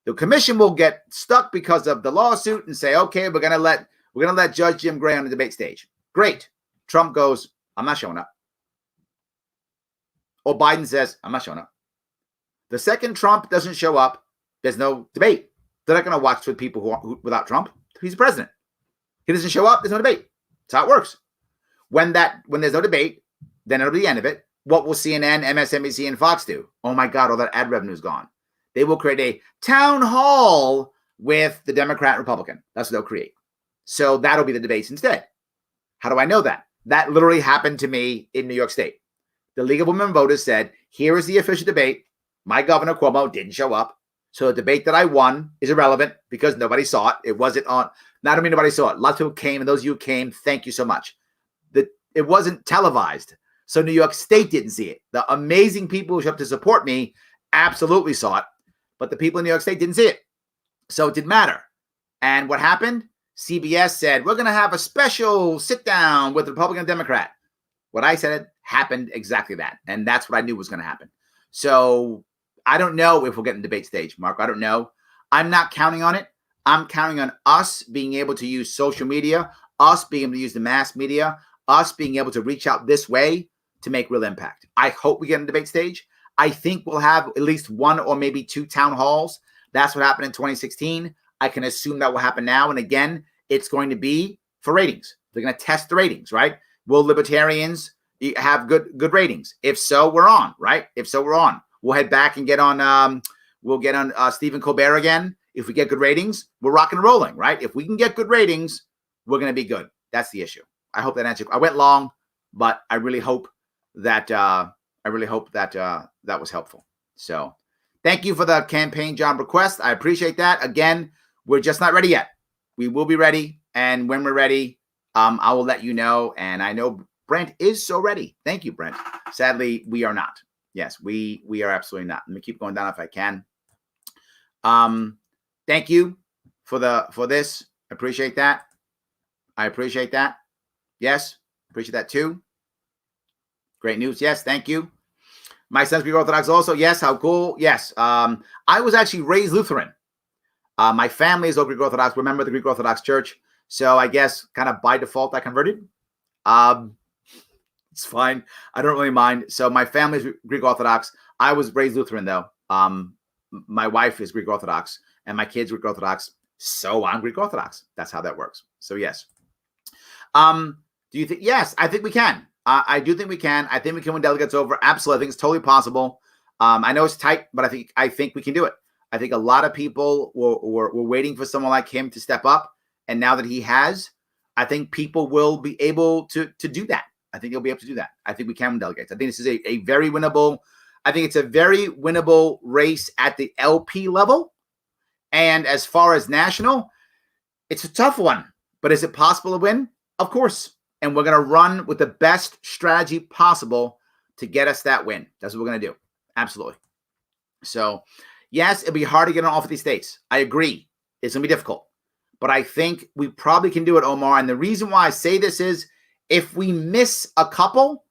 The commission will get stuck because of the lawsuit and say, okay, we're gonna let Judge Jim Gray on the debate stage. Great. Trump goes, I'm not showing up. Or Biden says, I'm not showing up. The second Trump doesn't show up, there's no debate. They're not going to watch with people who without Trump. He's the president. He doesn't show up, there's no debate. That's how it works. When there's no debate, then it'll be the end of it. What will CNN, MSNBC, and Fox do? Oh my God, all that ad revenue is gone. They will create a town hall with the Democrat and Republican. That's what they'll create. So that'll be the debates instead. How do I know that? That literally happened to me in New York State. The League of Women Voters said, here is the official debate. My governor, Cuomo, didn't show up. So the debate that I won is irrelevant because nobody saw it. It wasn't on. Not only nobody saw it. Lots of people came, and those of you who came, thank you so much. It wasn't televised. So New York State didn't see it. The amazing people who showed up to support me absolutely saw it. But the people in New York State didn't see it. So it didn't matter. And what happened? CBS said, we're going to have a special sit down with the Republican and Democrat. What I said happened exactly that. And that's what I knew was going to happen. So I don't know if we'll get in the debate stage, Mark. I don't know. I'm not counting on it. I'm counting on us being able to use social media, us being able to use the mass media, us being able to reach out this way to make real impact. I hope we get in the debate stage. I think we'll have at least one or maybe two town halls. That's what happened in 2016. I can assume that will happen now. And again, it's going to be for ratings. They're going to test the ratings, right? Will libertarians have good ratings? If so, we're on, right? If so, we're on. We'll head back and get on. We'll get on Stephen Colbert again. If we get good ratings, we're rocking and rolling, right? If we can get good ratings, we're going to be good. That's the issue. I hope that answered. I went long, but I really hope that that was helpful. So thank you for the campaign job request. I appreciate that. Again, we're just not ready yet. We will be ready. And when we're ready, I will let you know. And I know Brent is so ready. Thank you, Brent. Sadly, we are not. Yes, we are absolutely not. Let me keep going down if I can. Thank you for this. I appreciate that. I appreciate that. Yes, appreciate that too. Great news. Yes, thank you. My son's Greek Orthodox also. Yes, how cool. Yes. I was actually raised Lutheran. My family is all Greek Orthodox. Remember the Greek Orthodox Church. So I guess kind of by default I converted. It's fine. I don't really mind. So my family is Greek Orthodox. I was raised Lutheran though. My wife is Greek Orthodox and my kids are Greek Orthodox. So I'm Greek Orthodox. That's how that works. So yes. Do you think? Yes, I think we can. I do think we can. I think we can win delegates over. Absolutely. I think it's totally possible. I know it's tight, but I think we can do it. I think a lot of people were waiting for someone like him to step up. And now that he has, I think people will be able to do that. I think they'll be able to do that. I think we can win delegates. I think this is a very winnable. I think it's a very winnable race at the LP level. And as far as national, it's a tough one. But is it possible to win? Of course. And we're going to run with the best strategy possible to get us that win. That's what we're going to do. Absolutely. So, yes, it'll be hard to get in all 50 states. I agree. It's going to be difficult. But I think we probably can do it, Omar. And the reason why I say this is if we miss a couple,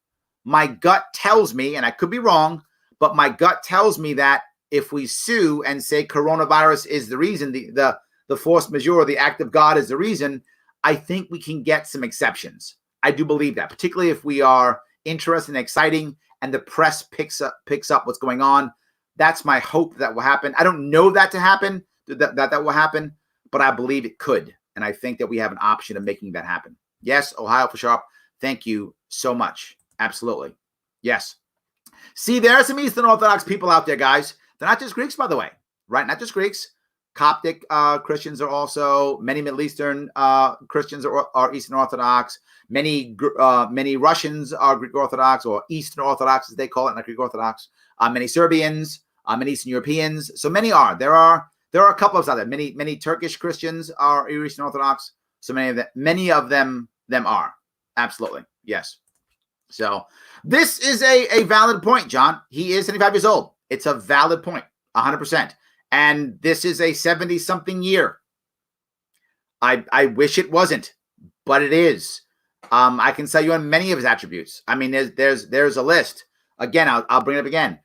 my gut tells me, and I could be wrong, but my gut tells me that if we sue and say coronavirus is the reason, the force majeure, the act of God is the reason, I think we can get some exceptions. I do believe that, particularly if we are interesting and exciting and the press picks up what's going on. That's my hope that will happen. I don't know that to happen, that will happen, but I believe it could. And I think that we have an option of making that happen. Yes, Ohio for Sharpe. Thank you so much. Absolutely. Yes. See, there are some Eastern Orthodox people out there, guys. They're not just Greeks, by the way, right? Not just Greeks. Coptic Christians are also, many Middle Eastern Christians are Eastern Orthodox. Many Russians are Greek Orthodox, or Eastern Orthodox as they call it, not Greek Orthodox. Many Serbians, many Eastern Europeans. So many are. There are a couple of us out there. Many Turkish Christians are Eastern Orthodox. So many of them are. Absolutely. Yes. So this is a valid point, John. He is 75 years old. It's a valid point, 100%. And this is a 70-something year. I wish it wasn't, but it is. I can tell you on many of his attributes. I mean, there's a list. Again, I'll bring it up again.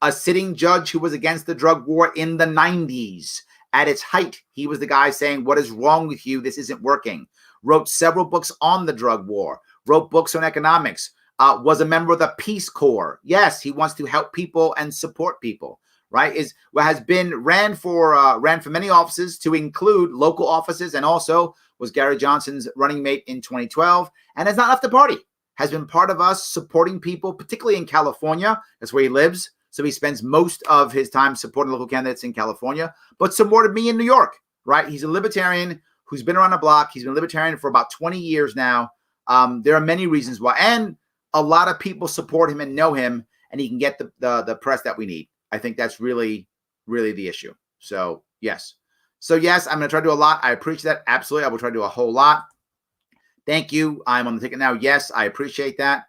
A sitting judge who was against the drug war in the 90s. At its height, he was the guy saying, "What is wrong with you? This isn't working." Wrote several books on the drug war. Wrote books on economics. Was a member of the Peace Corps. Yes, he wants to help people and support people. Right, ran for many offices, to include local offices, and also was Gary Johnson's running mate in 2012, and has not left the party. Has been part of us supporting people, particularly in California. That's where he lives, so he spends most of his time supporting local candidates in California. But supported me in New York. Right, he's a libertarian who's been around the block. He's been a libertarian for about 20 years now. There are many reasons why, and a lot of people support him and know him, and he can get the press that we need. I think that's really, really the issue. So, yes. So, yes, I'm going to try to do a lot. I appreciate that. Absolutely. I will try to do a whole lot. Thank you. I'm on the ticket now. Yes, I appreciate that.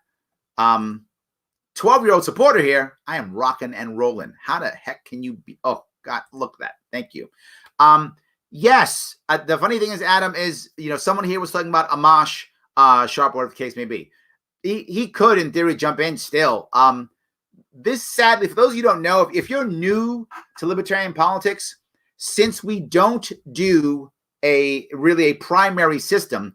12-year-old supporter here. I am rocking and rolling. How the heck can you be? Oh, God, look at that. Thank you. Yes. The funny thing is, Adam, is, someone here was talking about Amash Sharpe, whatever the case may be. He could, in theory, jump in still. This, sadly, for those of you who don't know, if you're new to libertarian politics, since we don't do a primary system,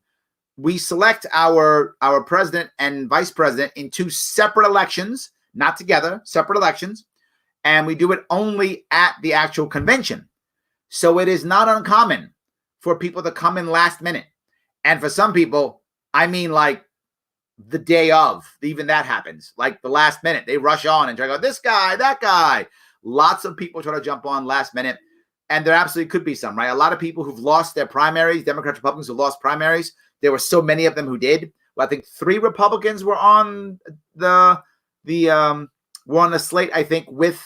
we select our president and vice president in two separate elections, not together, separate elections, and we do it only at the actual convention. So it is not uncommon for people to come in last minute. And for some people, I mean, like, the day of, even that happens, like the last minute, they rush on and try to go, this guy, that guy. Lots of people try to jump on last minute, and there absolutely could be some, right? A lot of people who've lost their primaries, Democrats, Republicans who lost primaries. There were so many of them who did. Well, I think 3 Republicans were on the slate, I think, with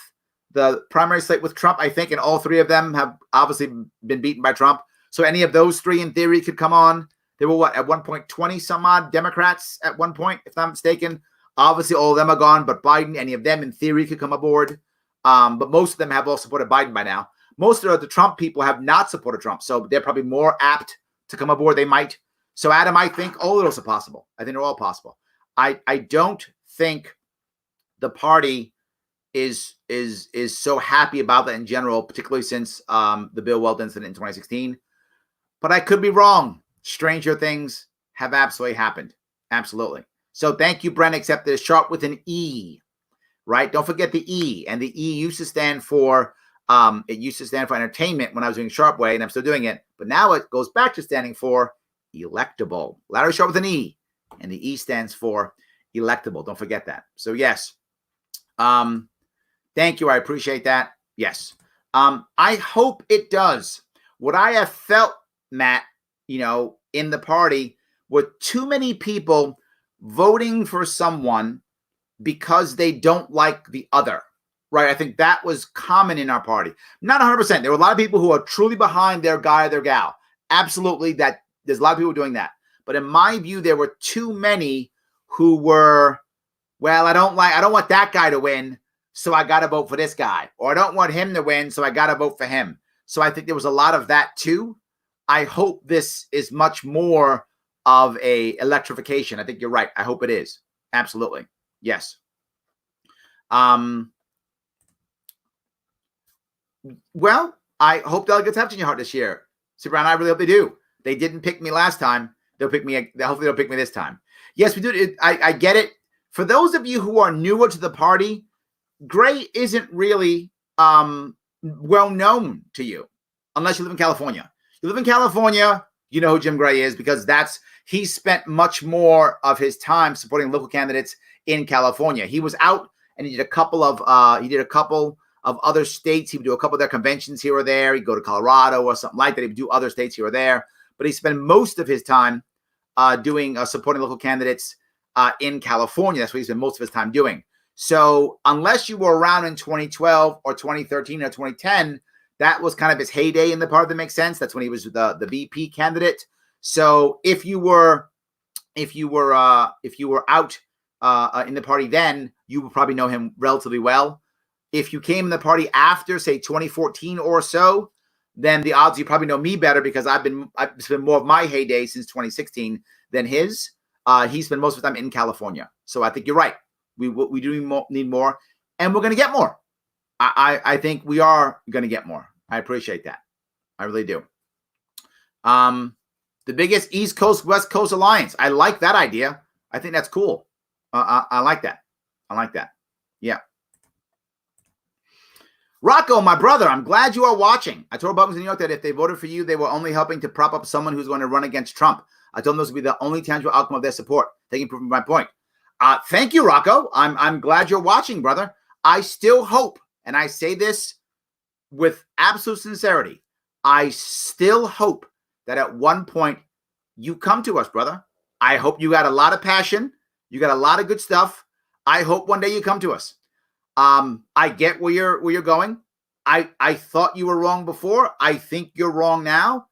the primary slate with Trump, I think, and all 3 of them have obviously been beaten by Trump. So any of those 3 in theory could come on. There were, at one point, 20 some odd Democrats at one point, if I'm not mistaken. Obviously, all of them are gone, but Biden, any of them in theory could come aboard. But most of them have all supported Biden by now. Most of the Trump people have not supported Trump, so they're probably more apt to come aboard. They might. So, Adam, I think all of those are possible. I think they're all possible. I don't think the party is so happy about that in general, particularly since the Bill Weld incident in 2016. But I could be wrong. Stranger things have absolutely happened. Absolutely. So thank you, Brent, except there's Sharpe with an E, right? Don't forget the E. And the E used to stand for entertainment when I was doing Sharpe Way, and I'm still doing it. But now it goes back to standing for electable. Larry Sharpe with an E, and the E stands for electable. Don't forget that. So yes. Thank you. I appreciate that. Yes. I hope it does. What I have felt, Matt, in the party were too many people voting for someone because they don't like the other, right? I think that was common in our party. Not 100%. There were a lot of people who are truly behind their guy or their gal. Absolutely. That there's a lot of people doing that. But in my view, there were too many who were, well, I don't want that guy to win, so I got to vote for this guy. Or I don't want him to win, so I got to vote for him. So I think there was a lot of that too. I hope this is much more of a electrification. I think you're right. I hope it is. Absolutely. Yes. Well, I hope delegates have Virginia Heart this year. Super, and I really hope they do. They didn't pick me last time. They'll pick me. Hopefully they'll pick me this time. Yes, we do. I get it. For those of you who are newer to the party, Gray isn't really well known to you unless you live in California. You live in California, you know who Jim Gray is because he spent much more of his time supporting local candidates in California. He was out and he did a couple of other states. He would do a couple of their conventions here or there. He'd go to Colorado or something like that. He would do other states here or there. But he spent most of his time supporting local candidates in California. That's what he spent most of his time doing. So unless you were around in 2012 or 2013 or 2010, that was kind of his heyday in the party. That makes sense. That's when he was the VP candidate. So if you were out in the party then, you would probably know him relatively well. If you came in the party after, say, 2014 or so, then the odds you probably know me better because I've spent more of my heyday since 2016 than his. He spent most of the time in California. So I think you're right. We do need more, and we're going to get more. I think we are going to get more. I appreciate that. I really do. The biggest East Coast, West Coast alliance. I like that idea. I think that's cool. I like that. I like that. Yeah. Rocco, my brother, I'm glad you are watching. I told Republicans in New York that if they voted for you, they were only helping to prop up someone who's going to run against Trump. I told them this would be the only tangible outcome of their support. Thank you for proving my point. Thank you, Rocco. I'm glad you're watching, brother. I still hope, and I say this with absolute sincerity, I still hope that at one point you come to us, brother. I hope you got a lot of passion. You got a lot of good stuff. I hope one day you come to us. I get where you're going. I thought you were wrong before. I think you're wrong now.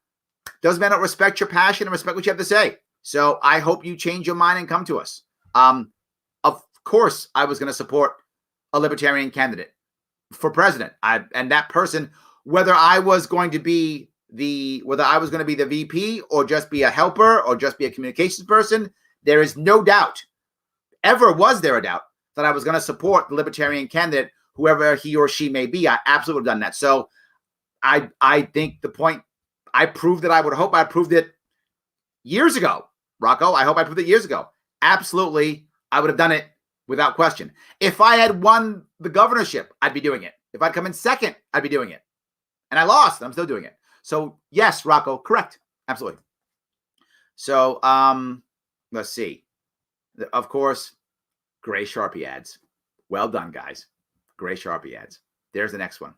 Doesn't matter. Respect your passion and respect what you have to say. So I hope you change your mind and come to us. Of course, I was going to support a libertarian candidate for president. And that person, whether I was going to be the VP or just be a helper or just be a communications person, there is no doubt, ever was there a doubt, that I was going to support the libertarian candidate, whoever he or she may be. I absolutely would have done that. So I think the point, I proved that I would hope I proved it years ago. Rocco, I hope I proved it years ago. Absolutely, I would have done it without question. If I had won the governorship, I'd be doing it. If I'd come in second, I'd be doing it. And I lost, and I'm still doing it. So yes, Rocco, correct. Absolutely. So let's see. Of course, Gray Sharpe ads. Well done, guys. Gray Sharpe ads. There's the next one.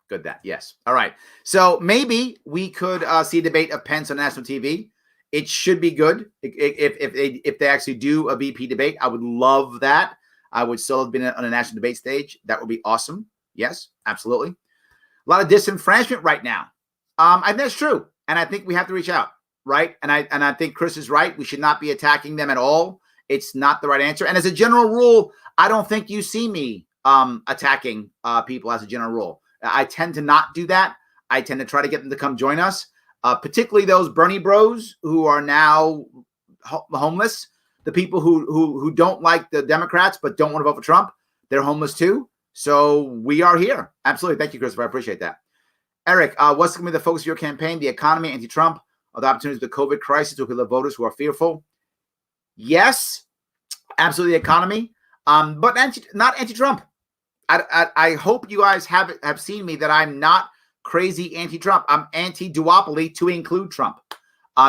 Good that. Yes. All right. So maybe we could see a debate of Pence on national TV. It should be good. If they actually do a VP debate, I would love that. I would still have been on a national debate stage. That would be awesome. Yes, absolutely. A lot of disenfranchisement right now. I think that's true. And I think we have to reach out, right? And I think Chris is right. We should not be attacking them at all. It's not the right answer. And as a general rule, I don't think you see me attacking people as a general rule. I tend to not do that. I tend to try to get them to come join us, particularly those Bernie bros who are now homeless, the people who don't like the Democrats but don't want to vote for Trump. They're homeless too. So we are here. Absolutely. Thank you, Christopher. I appreciate that. Eric, what's going to be the focus of your campaign? The economy, anti-Trump, or the opportunities of the COVID crisis to appeal to voters who are fearful? Yes, absolutely, the economy, but not anti-Trump. I hope you guys have seen me that I'm not crazy anti-Trump. I'm anti-duopoly to include Trump.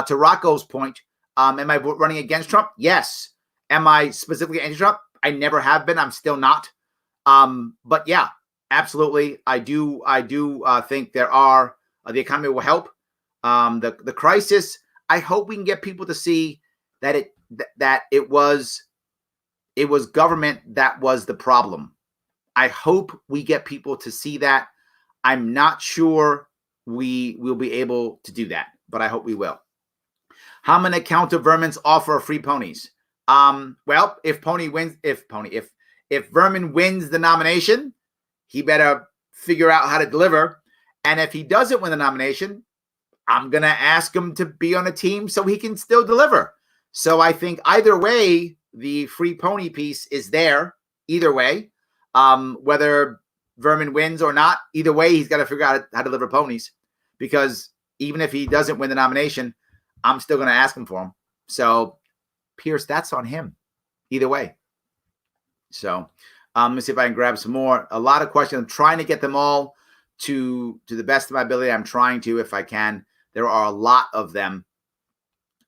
To Rocco's point, Am I running against Trump? Yes. Am I specifically anti-Trump? I never have been. I'm still not. But yeah, absolutely. I do think there are, the economy will help. The crisis, I hope we can get people to see that it was government that was the problem. I hope we get people to see that. I'm not sure we will be able to do that, but I hope we will. How many counter vermin's offer free ponies? Well, if Vermin wins the nomination, he better figure out how to deliver. And if he doesn't win the nomination, I'm going to ask him to be on a team so he can still deliver. So I think either way, the free pony piece is there. Either way, whether Vermin wins or not, either way, he's got to figure out how to deliver ponies, because even if he doesn't win the nomination, I'm still going to ask him for him. So, Pierce, that's on him. Either way. So, let me see if I can grab some more. A lot of questions. I'm trying to get them all to the best of my ability. I'm trying to, if I can. There are a lot of them.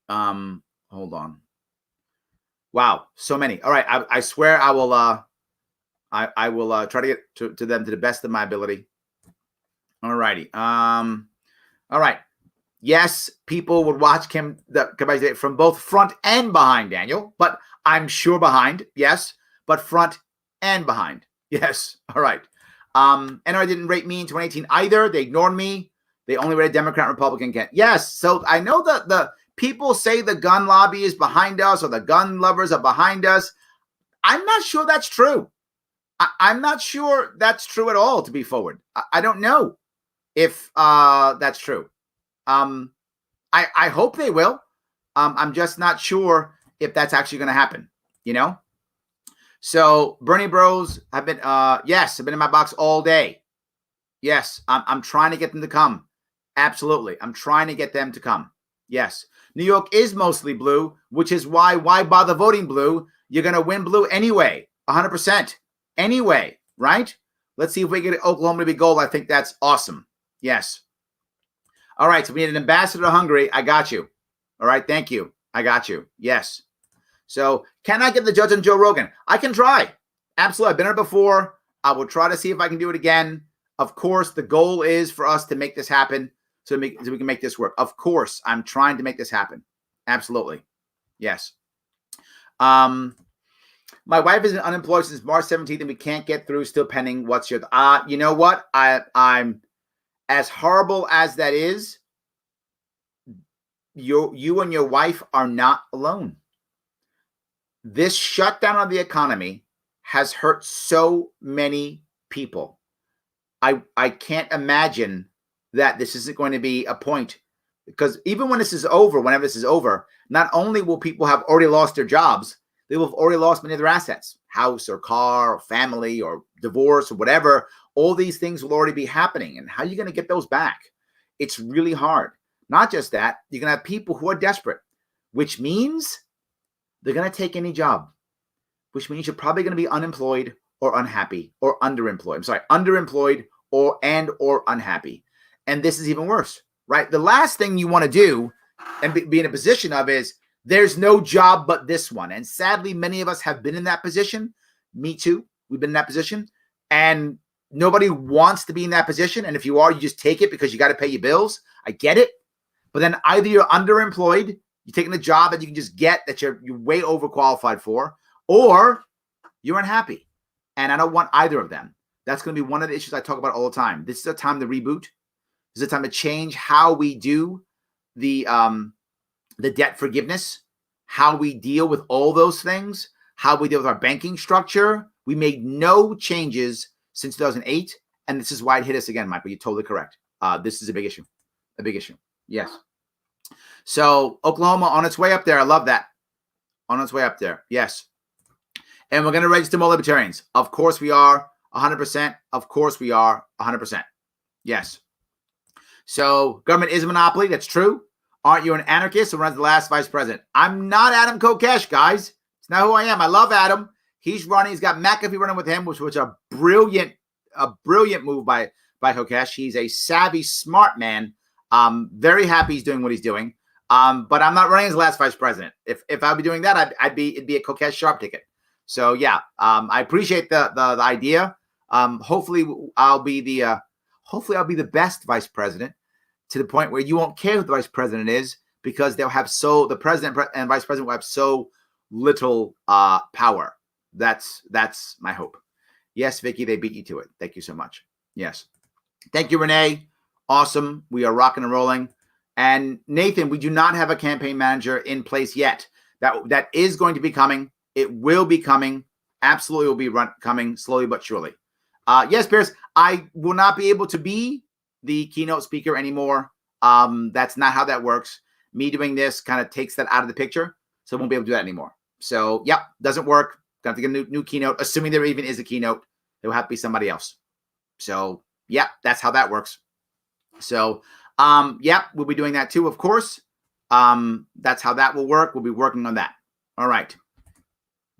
Hold on. Wow, so many. All right, I swear I will. I will try to get to them to the best of my ability. All righty. All right. Yes, people would watch Kim from both front and behind, Daniel, but I'm sure behind. Yes, but front and behind. Yes. All right. NRA didn't rate me in 2018 either. They ignored me. They only rated Democrat, Republican. Yes. So I know that the people say the gun lobby is behind us or the gun lovers are behind us. I'm not sure that's true. I'm not sure that's true at all, to be forward. I don't know if that's true. I hope they will. I'm just not sure if that's actually going to happen, you know? So Bernie Bros have been, yes, have been in my box all day. Yes, I'm trying to get them to come. Absolutely. I'm trying to get them to come. Yes. New York is mostly blue, which is why bother voting blue? You're going to win blue anyway, 100%. Anyway, right? Let's see if we get Oklahoma to be gold. I think that's awesome. Yes. All right. So we need an ambassador to Hungary. I got you. All right. Thank you. I got you. Yes. So can I get the judge on Joe Rogan? I can try. Absolutely. I've been here before. I will try to see if I can do it again. Of course, the goal is for us to make this happen so we can make this work. Of course, I'm trying to make this happen. Absolutely. Yes. My wife is unemployed since March 17th and we can't get through, still pending. What's your, you know what? I'm as horrible as that is. You and your wife are not alone. This shutdown of the economy has hurt so many people. I can't imagine that this isn't going to be a point, because even when this is over, whenever this is over, not only will people have already lost their jobs, they will have already lost many of their assets, house or car or family or divorce or whatever. All these things will already be happening. And how are you going to get those back? It's really hard. Not just that, you're going to have people who are desperate, which means they're going to take any job, which means you're probably going to be unemployed or unhappy or underemployed. I'm sorry, underemployed or unhappy. And this is even worse, right? The last thing you want to do and be in a position of is there's no job but this one. And sadly, many of us have been in that position. Me too. We've been in that position. And nobody wants to be in that position. And if you are, you just take it because you got to pay your bills. I get it. But then either you're underemployed, you're taking a job that you can just get that you're way overqualified for, or you're unhappy. And I don't want either of them. That's going to be one of the issues I talk about all the time. This is a time to reboot. This is a time to change how we do the debt forgiveness, how we deal with all those things, how we deal with our banking structure. We made no changes since 2008, and this is why it hit us again, Michael. You're totally correct. This is a big issue. A big issue. Yes. So Oklahoma on its way up there. I love that. On its way up there. Yes. And we're going to register more libertarians. Of course we are. 100%. Of course we are. 100%. Yes. So government is a monopoly. That's true. Aren't you an anarchist who runs the last vice president? I'm not Adam Kokesh, guys. It's not who I am. I love Adam. He's running. He's got McAfee running with him, which was a brilliant move by Kokesh. He's a savvy, smart man. Very happy he's doing what he's doing. But I'm not running as last vice president. If I'd be doing that, it'd be a Kokesh Sharpe ticket. So yeah, I appreciate the idea. Hopefully I'll be the best vice president, to the point where you won't care who the vice president is, because the president and vice president will have so little power. That's my hope. Yes, Vicky, they beat you to it. Thank you so much. Yes. Thank you, Renee. Awesome. We are rocking and rolling. And Nathan, we do not have a campaign manager in place yet. That is going to be coming. It will be coming. Absolutely will be coming slowly but surely. Yes, Pierce, I will not be able to be the keynote speaker anymore. That's not how that works. Me doing this kind of takes that out of the picture, so I won't be able to do that anymore. So, yeah, doesn't work. Got to get a new keynote, assuming there even is a keynote. It will have to be somebody else. So, yeah, that's how that works. So, yeah, we'll be doing that too, of course. That's how that will work. We'll be working on that. All right.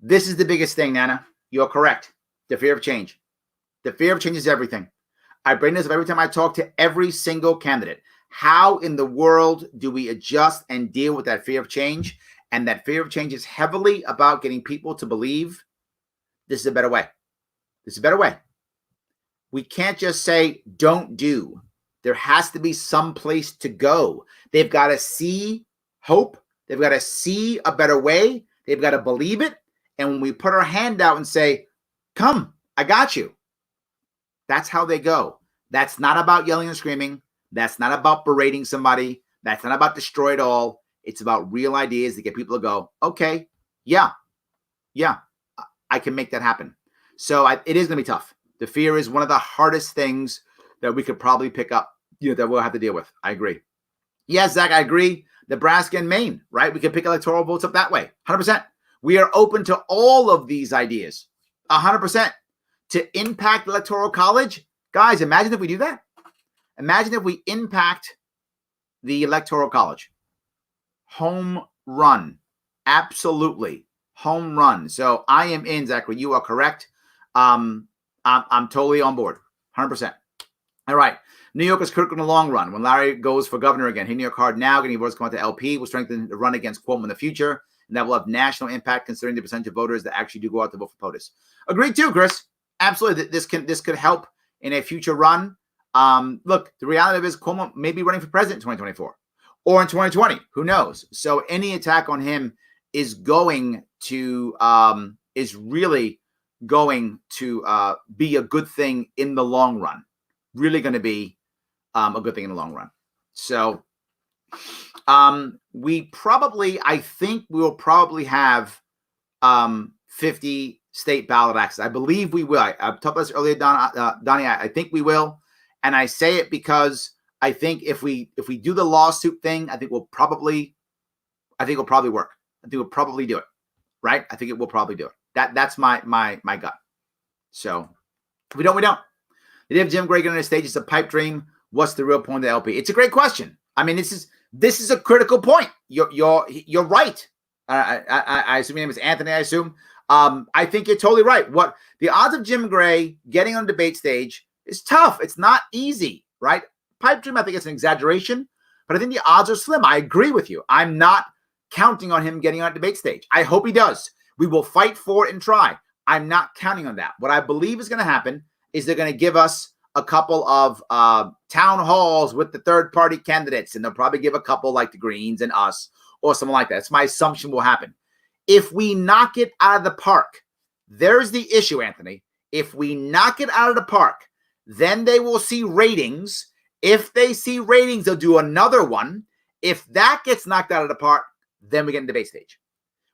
This is the biggest thing, Nana. You're correct. The fear of change. The fear of change is everything. I bring this up every time I talk to every single candidate. How in the world do we adjust and deal with that fear of change? And that fear of change is heavily about getting people to believe this is a better way. This is a better way. We can't just say, don't do. There has to be some place to go. They've got to see hope. They've got to see a better way. They've got to believe it. And when we put our hand out and say, come, I got you. That's how they go. That's not about yelling and screaming. That's not about berating somebody. That's not about destroy it all. It's about real ideas to get people to go, okay, yeah, I can make that happen. So it is going to be tough. The fear is one of the hardest things that we could probably pick up, that we'll have to deal with. I agree. Yes, Zach, I agree. Nebraska and Maine, right? We could pick electoral votes up that way. 100%. We are open to all of these ideas. 100%. To impact electoral college, guys, imagine if we do that. Imagine if we impact the electoral college. Home run. Absolutely. Home run. So I am in, Zachary. You are correct. I'm totally on board. 100%. All right. New York is critical in the long run. When Larry goes for governor again, hitting your card now, getting votes come out to LP will strengthen the run against Cuomo in the future. And that will have national impact considering the percentage of voters that actually do go out to vote for POTUS. Agreed too, Chris. Absolutely. This could help in a future run. Look, the reality of it is Cuomo may be running for president in 2024 or in 2020. Who knows? So any attack on him is going to really going to be a good thing in the long run. Really going to be a good thing in the long run. So I think we will probably have 50 state ballot access. I believe we will. I talked about this earlier, Donnie. I think we will. And I say it because I think if we do the lawsuit thing, I think it'll probably work. I think we'll probably do it. Right? I think it will probably do it. That's my gut. So if we don't, we don't. The idea of Jim Gray getting on the stage is a pipe dream. What's the real point of the LP? It's a great question. I mean, this is a critical point. You're right. I assume your name is Anthony. I assume. I think you're totally right. What the odds of Jim Gray getting on the debate stage is tough. It's not easy, right? Pipe dream, I think it's an exaggeration, but I think the odds are slim. I agree with you. I'm not counting on him getting on a debate stage. I hope he does. We will fight for it and try. I'm not counting on that. What I believe is going to happen is they're going to give us a couple of town halls with the third-party candidates, and they'll probably give a couple like the Greens and us or something like that. That's my assumption will happen. If we knock it out of the park, there's the issue, Anthony. If we knock it out of the park, then they will see ratings. If they see ratings, they'll do another one. If that gets knocked out of the park, then we get in the debate stage.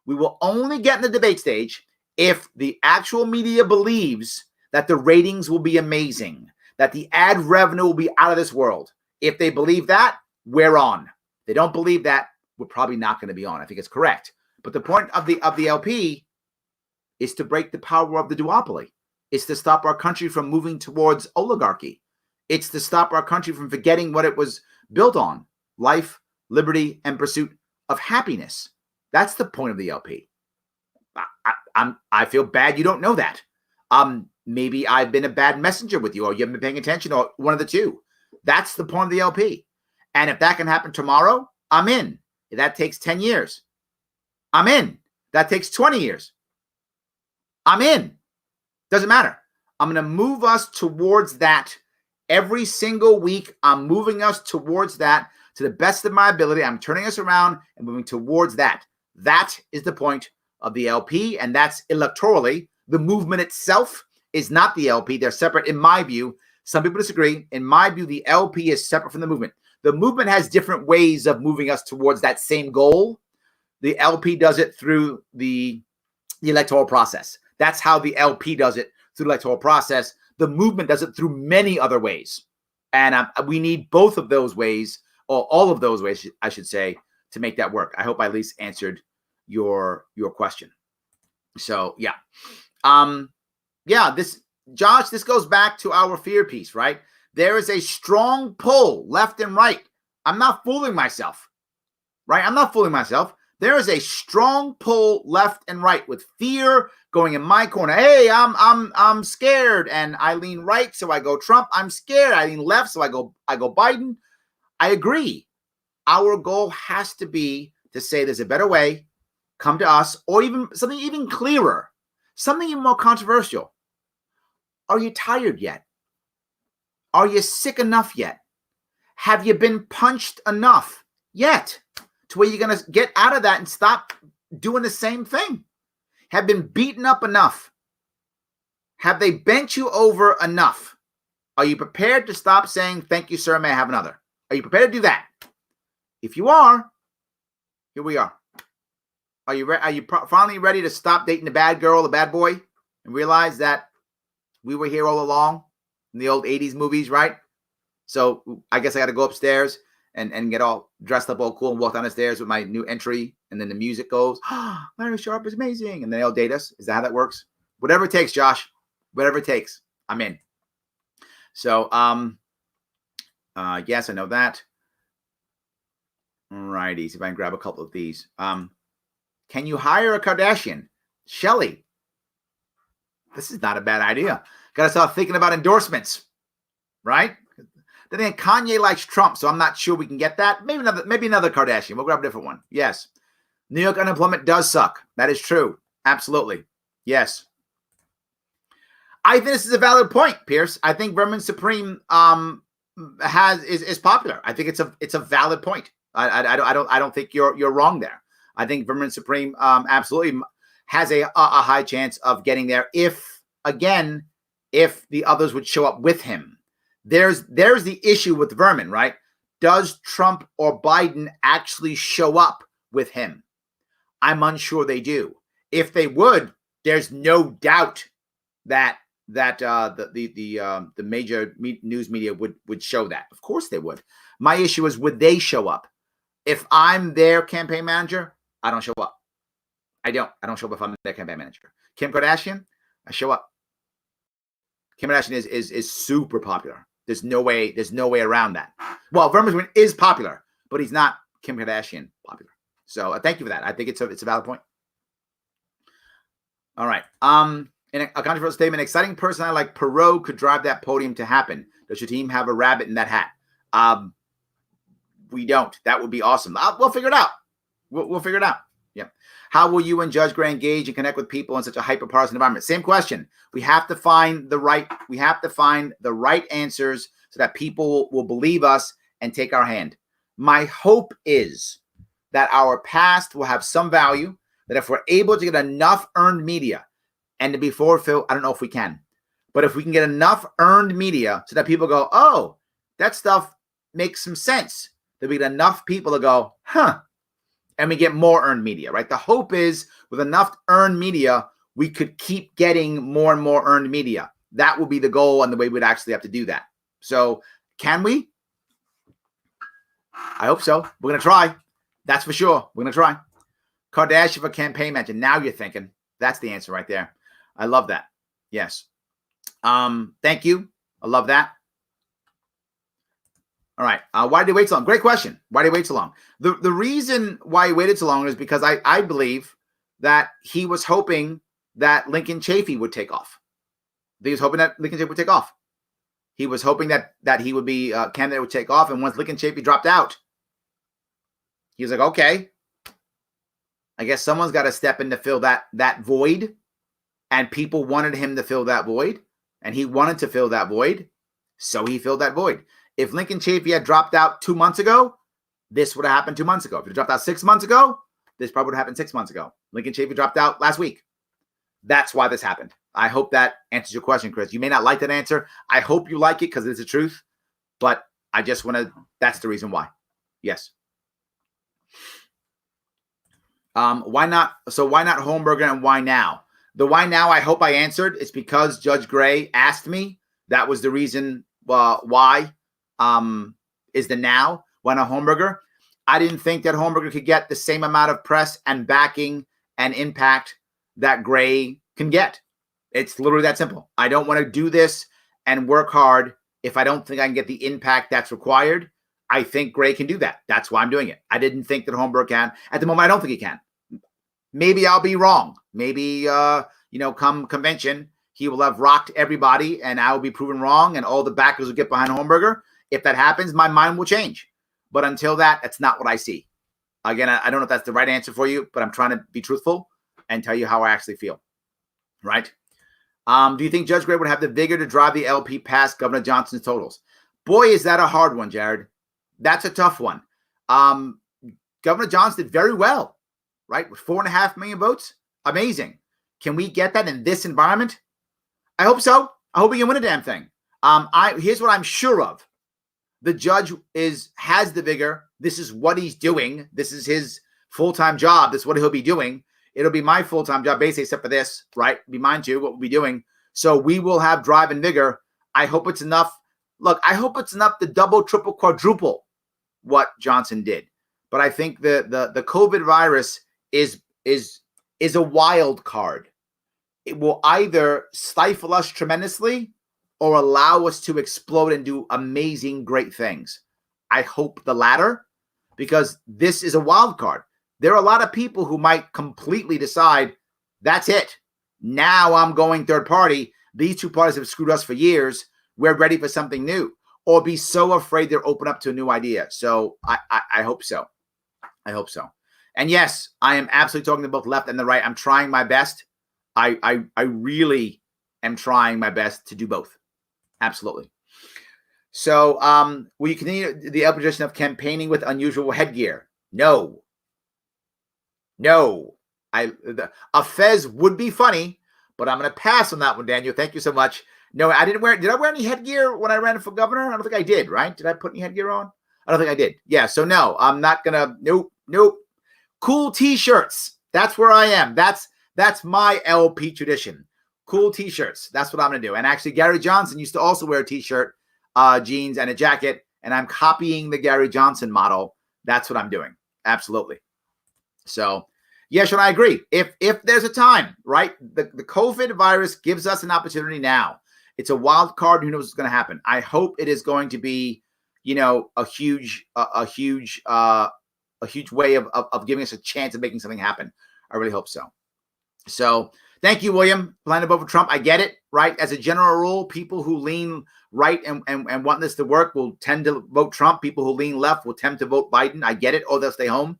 We will only get in the debate stage if the actual media believes that the ratings will be amazing, that the ad revenue will be out of this world. If they believe that, we're on. If they don't believe that, we're probably not going to be on. I think it's correct. But the point of the LP is to break the power of the duopoly. It's to stop our country from moving towards oligarchy. It's to stop our country from forgetting what it was built on: life, liberty, and pursuit of happiness. That's the point of the LP. I feel bad you don't know that. Maybe I've been a bad messenger with you, or you haven't been paying attention, or one of the two. That's the point of the LP. And if that can happen tomorrow, I'm in. That takes 10 years. I'm in. That takes 20 years. I'm in. Doesn't matter. I'm going to move us towards that every single week. I'm moving us towards that to the best of my ability. I'm turning us around and moving towards that. That is the point of the LP, and that's electorally. The movement itself is not the LP. They're separate in my view. Some people disagree. In my view, the LP is separate from the movement. The movement has different ways of moving us towards that same goal. The LP does it through the electoral process. That's how the LP does it, through the electoral process. The movement does it through many other ways. And we need both of those ways, or all of those ways, I should say, to make that work. I hope I at least answered your question. So, yeah. Josh, this goes back to our fear piece, right? There is a strong pull left and right. I'm not fooling myself, right? I'm not fooling myself. There is a strong pull left and right with fear going in my corner. Hey, I'm scared, and I lean right, so I go Trump. I'm scared. I lean left, so I go Biden. I agree. Our goal has to be to say there's a better way. Come to us, or even something even clearer, something even more controversial. Are you tired yet? Are you sick enough yet? Have you been punched enough yet to where you're going to get out of that and stop doing the same thing? Have been beaten up enough? Have they bent you over enough? Are you prepared to stop saying, thank you, sir, may I have another? Are you prepared to do that? If you are, here we are. Are you finally ready to stop dating the bad girl, the bad boy, and realize that we were here all along in the old 80s movies, right? So I guess I got to go upstairs and get all dressed up all cool and walk down the stairs with my new entry. And then the music goes, Larry Sharpe is amazing. And then they'll date us. Is that how that works? Whatever it takes, Josh. Whatever it takes. I'm in. So, yes, I know that. All righty. See if I can grab a couple of these. Can you hire a Kardashian? Shelly. This is not a bad idea. Got to start thinking about endorsements, right? Then again, Kanye likes Trump, so I'm not sure we can get that. Maybe another Kardashian. We'll grab a different one. Yes. New York unemployment does suck. That is true. Absolutely. Yes. I think this is a valid point, Pierce. I think Vermin Supreme is popular. I think it's a valid point. I don't think you're wrong there. I think Vermin Supreme absolutely has a high chance of getting there if the others would show up with him. There's the issue with Vermin, right? Does Trump or Biden actually show up with him? I'm unsure they do. If they would, there's no doubt that the major news media would show that. Of course they would. My issue is, would they show up? If I'm their campaign manager, I don't show up. I don't show up if I'm their campaign manager. Kim Kardashian, I show up. Kim Kardashian is super popular. There's no way around that. Well, Vermin is popular, but he's not Kim Kardashian popular. So thank you for that. I think it's a valid point. All right. In a controversial statement, exciting person like Perot could drive that podium to happen. Does your team have a rabbit in that hat? We don't. That would be awesome. We'll figure it out. We'll figure it out. Yeah. How will you and Judge Gray engage and connect with people in such a hyper-partisan environment? Same question. We have to find the right answers so that people will believe us and take our hand. My hope is that our past will have some value, that if we're able to get enough earned media, and to be forward, Phil, I don't know if we can, but if we can get enough earned media so that people go, oh, that stuff makes some sense, that we get enough people to go, huh, and we get more earned media, right? The hope is with enough earned media, we could keep getting more and more earned media. That would be the goal and the way we'd actually have to do that. So can we? I hope so. We're going to try. That's for sure. We're going to try. Kardashian for campaign manager. Now you're thinking. That's the answer right there. I love that. Yes. Thank you. I love that. All right. Why did he wait so long? Great question. Why did he wait so long? The reason why he waited so long is because I believe that he was hoping that Lincoln Chafee would take off. He was hoping that Lincoln Chafee would take off. He was hoping that he would be a candidate would take off. And once Lincoln Chafee dropped out, He was like, okay, I guess someone's got to step in to fill that void. And people wanted him to fill that void. And he wanted to fill that void. So he filled that void. If Lincoln Chafee had dropped out 2 months ago, this would have happened 2 months ago. If he dropped out 6 months ago, this probably would have happened 6 months ago. Lincoln Chafee dropped out last week. That's why this happened. I hope that answers your question, Chris. You may not like that answer. I hope you like it because it's the truth. But I just want to, that's the reason why. Yes. Why not? So why not Hornberger and why now? The why now, I hope I answered. It's because Judge Gray asked me. That was the reason why is the now. Why not Hornberger? I didn't think that Hornberger could get the same amount of press and backing and impact that Gray can get. It's literally that simple. I don't want to do this and work hard if I don't think I can get the impact that's required. I think Gray can do that. That's why I'm doing it. I didn't think that Hornberger can. At the moment, I don't think he can. Maybe I'll be wrong. Maybe, come convention, he will have rocked everybody and I will be proven wrong and all the backers will get behind Hornberger. If that happens, my mind will change. But until that, that's not what I see. Again, I don't know if that's the right answer for you, but I'm trying to be truthful and tell you how I actually feel. Right? Do you think Judge Gray would have the vigor to drive the LP past Governor Johnson's totals? Boy, is that a hard one, Jared. That's a tough one. Governor Johnson did very well, right? With 4.5 million votes. Amazing. Can we get that in this environment? I hope so. I hope we can win a damn thing. Here's what I'm sure of. The judge has the vigor. This is what he's doing. This is his full-time job. This is what he'll be doing. It'll be my full-time job, basically, except for this, right? Be mine too, what we'll be doing. So we will have drive and vigor. I hope it's enough. Look, I hope it's enough to double, triple, quadruple what Johnson did. But I think the COVID virus is a wild card. It will either stifle us tremendously or allow us to explode and do amazing, great things. I hope the latter, because this is a wild card. There are a lot of people who might completely decide, that's it. Now I'm going third party. These two parties have screwed us for years. We're ready for something new. Or be so afraid they're open up to a new idea. So I hope so. I hope so. And yes, I am absolutely talking to both left and the right. I'm trying my best. I really am trying my best to do both. Absolutely. So will you continue the opposition of campaigning with unusual headgear? No. A fez would be funny, but I'm going to pass on that one, Daniel. Thank you so much. No, I didn't wear. Did I wear any headgear when I ran for governor? I don't think I did, right? Did I put any headgear on? I don't think I did. Yeah, so no, I'm not going to. Nope. Cool T-shirts. That's where I am. That's my LP tradition. Cool T-shirts. That's what I'm going to do. And actually, Gary Johnson used to also wear a T-shirt, jeans, and a jacket. And I'm copying the Gary Johnson model. That's what I'm doing. Absolutely. So, yes, and I agree. If there's a time, right? The COVID virus gives us an opportunity now. It's a wild card. Who knows what's going to happen? I hope it is going to be, a huge way of giving us a chance of making something happen. I really hope so. So thank you, William. Plan to vote for Trump. I get it, right? As a general rule, people who lean right and want this to work will tend to vote Trump. People who lean left will tend to vote Biden. I get it. Or they'll stay home.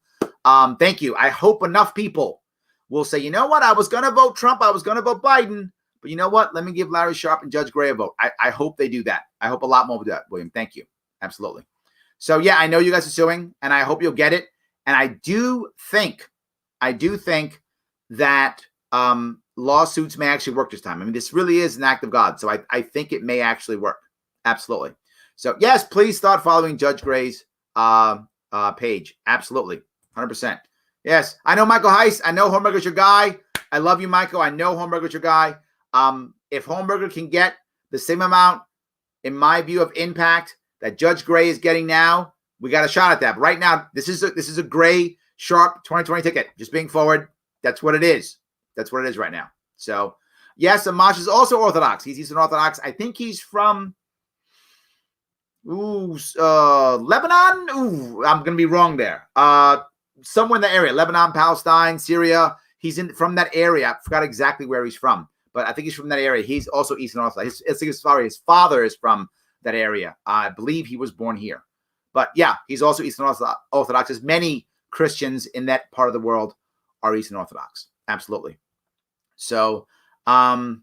Thank you. I hope enough people will say, you know what? I was going to vote Trump. I was going to vote Biden. But you know what? Let me give Larry Sharpe and Judge Gray a vote. I hope they do that. I hope a lot more will do that, William. Thank you. Absolutely. So, yeah, I know you guys are suing, and I hope you'll get it. And I do think that lawsuits may actually work this time. I mean, this really is an act of God. So I think it may actually work. Absolutely. So, yes, please start following Judge Gray's page. Absolutely. 100%. Yes. I know Michael Heiss. I know Hornberger's your guy. I love you, Michael. I know Hornberger's your guy. If Hornberger can get the same amount, in my view, of impact that Judge Gray is getting now, we got a shot at that. But right now, this is a Gray Sharpe 2020 ticket. Just being forward. That's what it is. That's what it is right now. So, yes, Amash is also Orthodox. He's Eastern Orthodox. I think he's from Lebanon. I'm going to be wrong there. Somewhere in the area. Lebanon, Palestine, Syria. He's from that area. I forgot exactly where he's from, but I think he's from that area. He's also Eastern Orthodox. His father is from that area. I believe he was born here. But yeah, he's also Eastern Orthodox, as many Christians in that part of the world are Eastern Orthodox. Absolutely. So, Liberty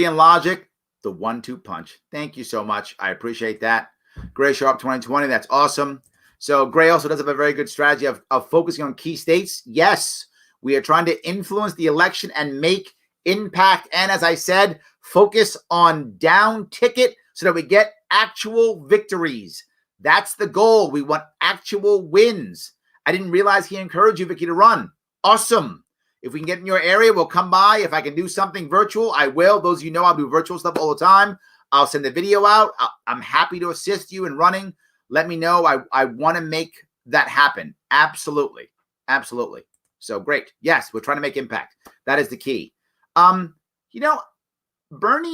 and Logic, the 1-2 punch. Thank you so much. I appreciate that. Gray Sharpe 2020. That's awesome. So Gray also does have a very good strategy of focusing on key states. Yes, we are trying to influence the election and make impact. And as I said, focus on down ticket so that we get actual victories. That's the goal. We want actual wins. I didn't realize he encouraged you, Vicky, to run. Awesome. If we can get in your area, we'll come by. If I can do something virtual, I will. Those of you know I'll do virtual stuff all the time. I'll send the video out. I'm happy to assist you in running. Let me know. I want to make that happen. Absolutely. Absolutely. So great. Yes, we're trying to make impact. That is the key. Bernie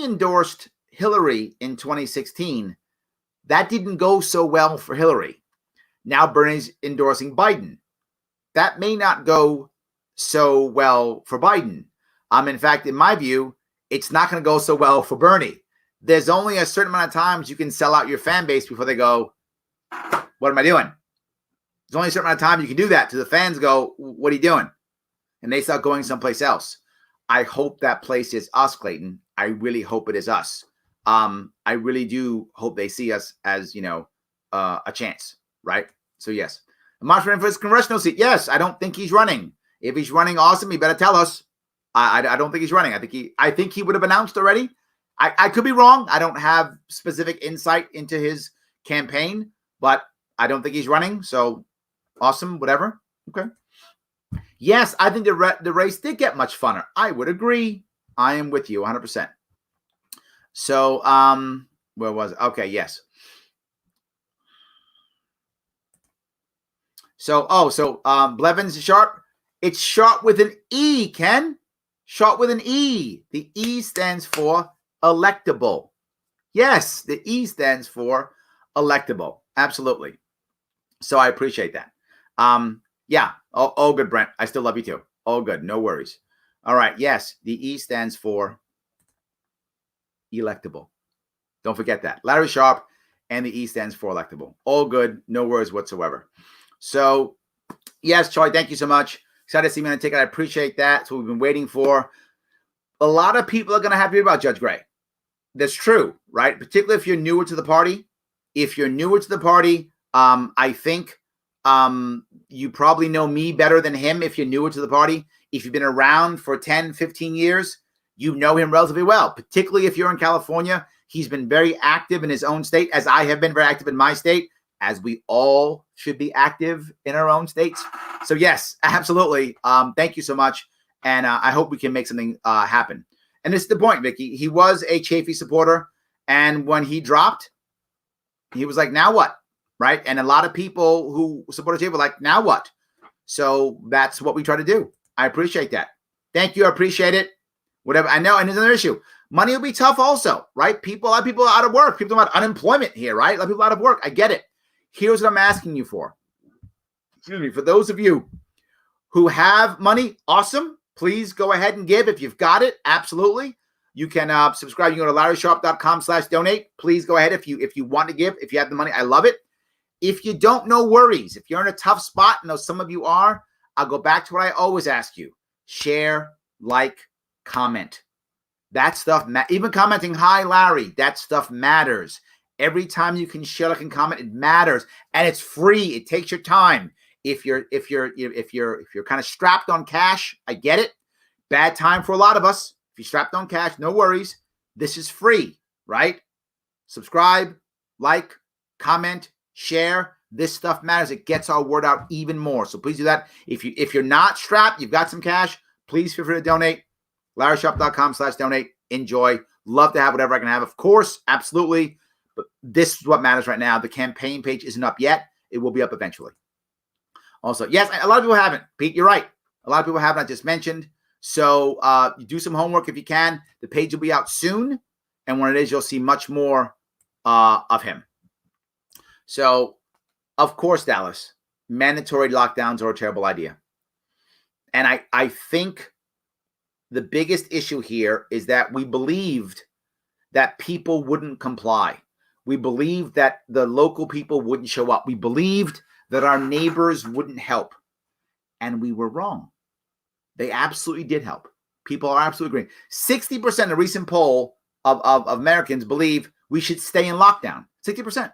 endorsed Hillary in 2016. That didn't go so well for Hillary. Now Bernie's endorsing Biden. That may not go so well for Biden. In fact, in my view, it's not going to go so well for Bernie. There's only a certain amount of times you can sell out your fan base before they go, what am I doing? There's only a certain amount of time you can do that to the fans go, what are you doing? And they start going someplace else. I hope that place is us, Clayton. I really hope it is us. I really do hope they see us as, a chance, right? So yes. March running for his congressional seat. Yes, I don't think he's running. If he's running, awesome. He better tell us. I don't think he's running. I think he would have announced already. I could be wrong. I don't have specific insight into his campaign, but I don't think he's running. So awesome, whatever. Okay. Yes, I think the race did get much funner. I would agree. I am with you 100%. So, where was it? Okay, yes. So, Blevins Sharpe. It's Sharpe with an E, Ken. Sharpe with an E. The E stands for electable. Yes, the E stands for electable. Absolutely. So I appreciate that. Yeah. All good, Brent. I still love you too. All good. No worries. All right. Yes, the E stands for electable. Don't forget that. Larry Sharpe and the E stands for electable. All good. No worries whatsoever. So, yes, Charlie, thank you so much. Excited to see me on a ticket. I appreciate that. That's what we've been waiting for. A lot of people are going to have to hear about Judge Gray. That's true, right? Particularly if you're newer to the party. If you're newer to the party, I think you probably know me better than him if you're newer to the party. If you've been around for 10, 15 years, you know him relatively well, particularly if you're in California. He's been very active in his own state, as I have been very active in my state, as we all should be active in our own states. So yes, absolutely. Thank you so much. And I hope we can make something happen. And this is the point, Vicky. He was a Chafee supporter. And when he dropped, he was like, now what? Right? And a lot of people who supported Chafee were like, now what? So that's what we try to do. I appreciate that. Thank you. I appreciate it. Whatever. I know. And there's another issue. Money will be tough also, right? A lot of people are out of work. People talk about unemployment here, right? A lot of people out of work. I get it. Here's what I'm asking you for. Excuse me. For those of you who have money, awesome. Please go ahead and give if you've got it. Absolutely. You can subscribe. You can go to LarrySharpe.com/donate. Please go ahead if you want to give. If you have the money, I love it. If you don't, no worries. If you're in a tough spot, I know some of you are, I'll go back to what I always ask you. Share, like, comment. That stuff, even commenting, hi, Larry, that stuff matters. Every time you can share, like, and comment, it matters. And it's free. It takes your time. If you're kind of strapped on cash, I get it. Bad time for a lot of us. If you're strapped on cash, no worries. This is free, right? Subscribe, like, comment, share. This stuff matters. It gets our word out even more. So please do that. If you're not strapped, you've got some cash, please feel free to donate. LarrySharpe.com/donate. Enjoy. Love to have whatever I can have. Of course, absolutely. But this is what matters right now. The campaign page isn't up yet. It will be up eventually. Also, yes, a lot of people haven't. Pete, you're right. A lot of people haven't. I just mentioned. So you do some homework if you can. The page will be out soon. And when it is, you'll see much more of him. So, of course, Dallas, mandatory lockdowns are a terrible idea. And I think the biggest issue here is that we believed that people wouldn't comply. We believed that the local people wouldn't show up. We believed that our neighbors wouldn't help. And we were wrong. They absolutely did help. People are absolutely agreeing. 60% of a recent poll of Americans believe we should stay in lockdown. 60%.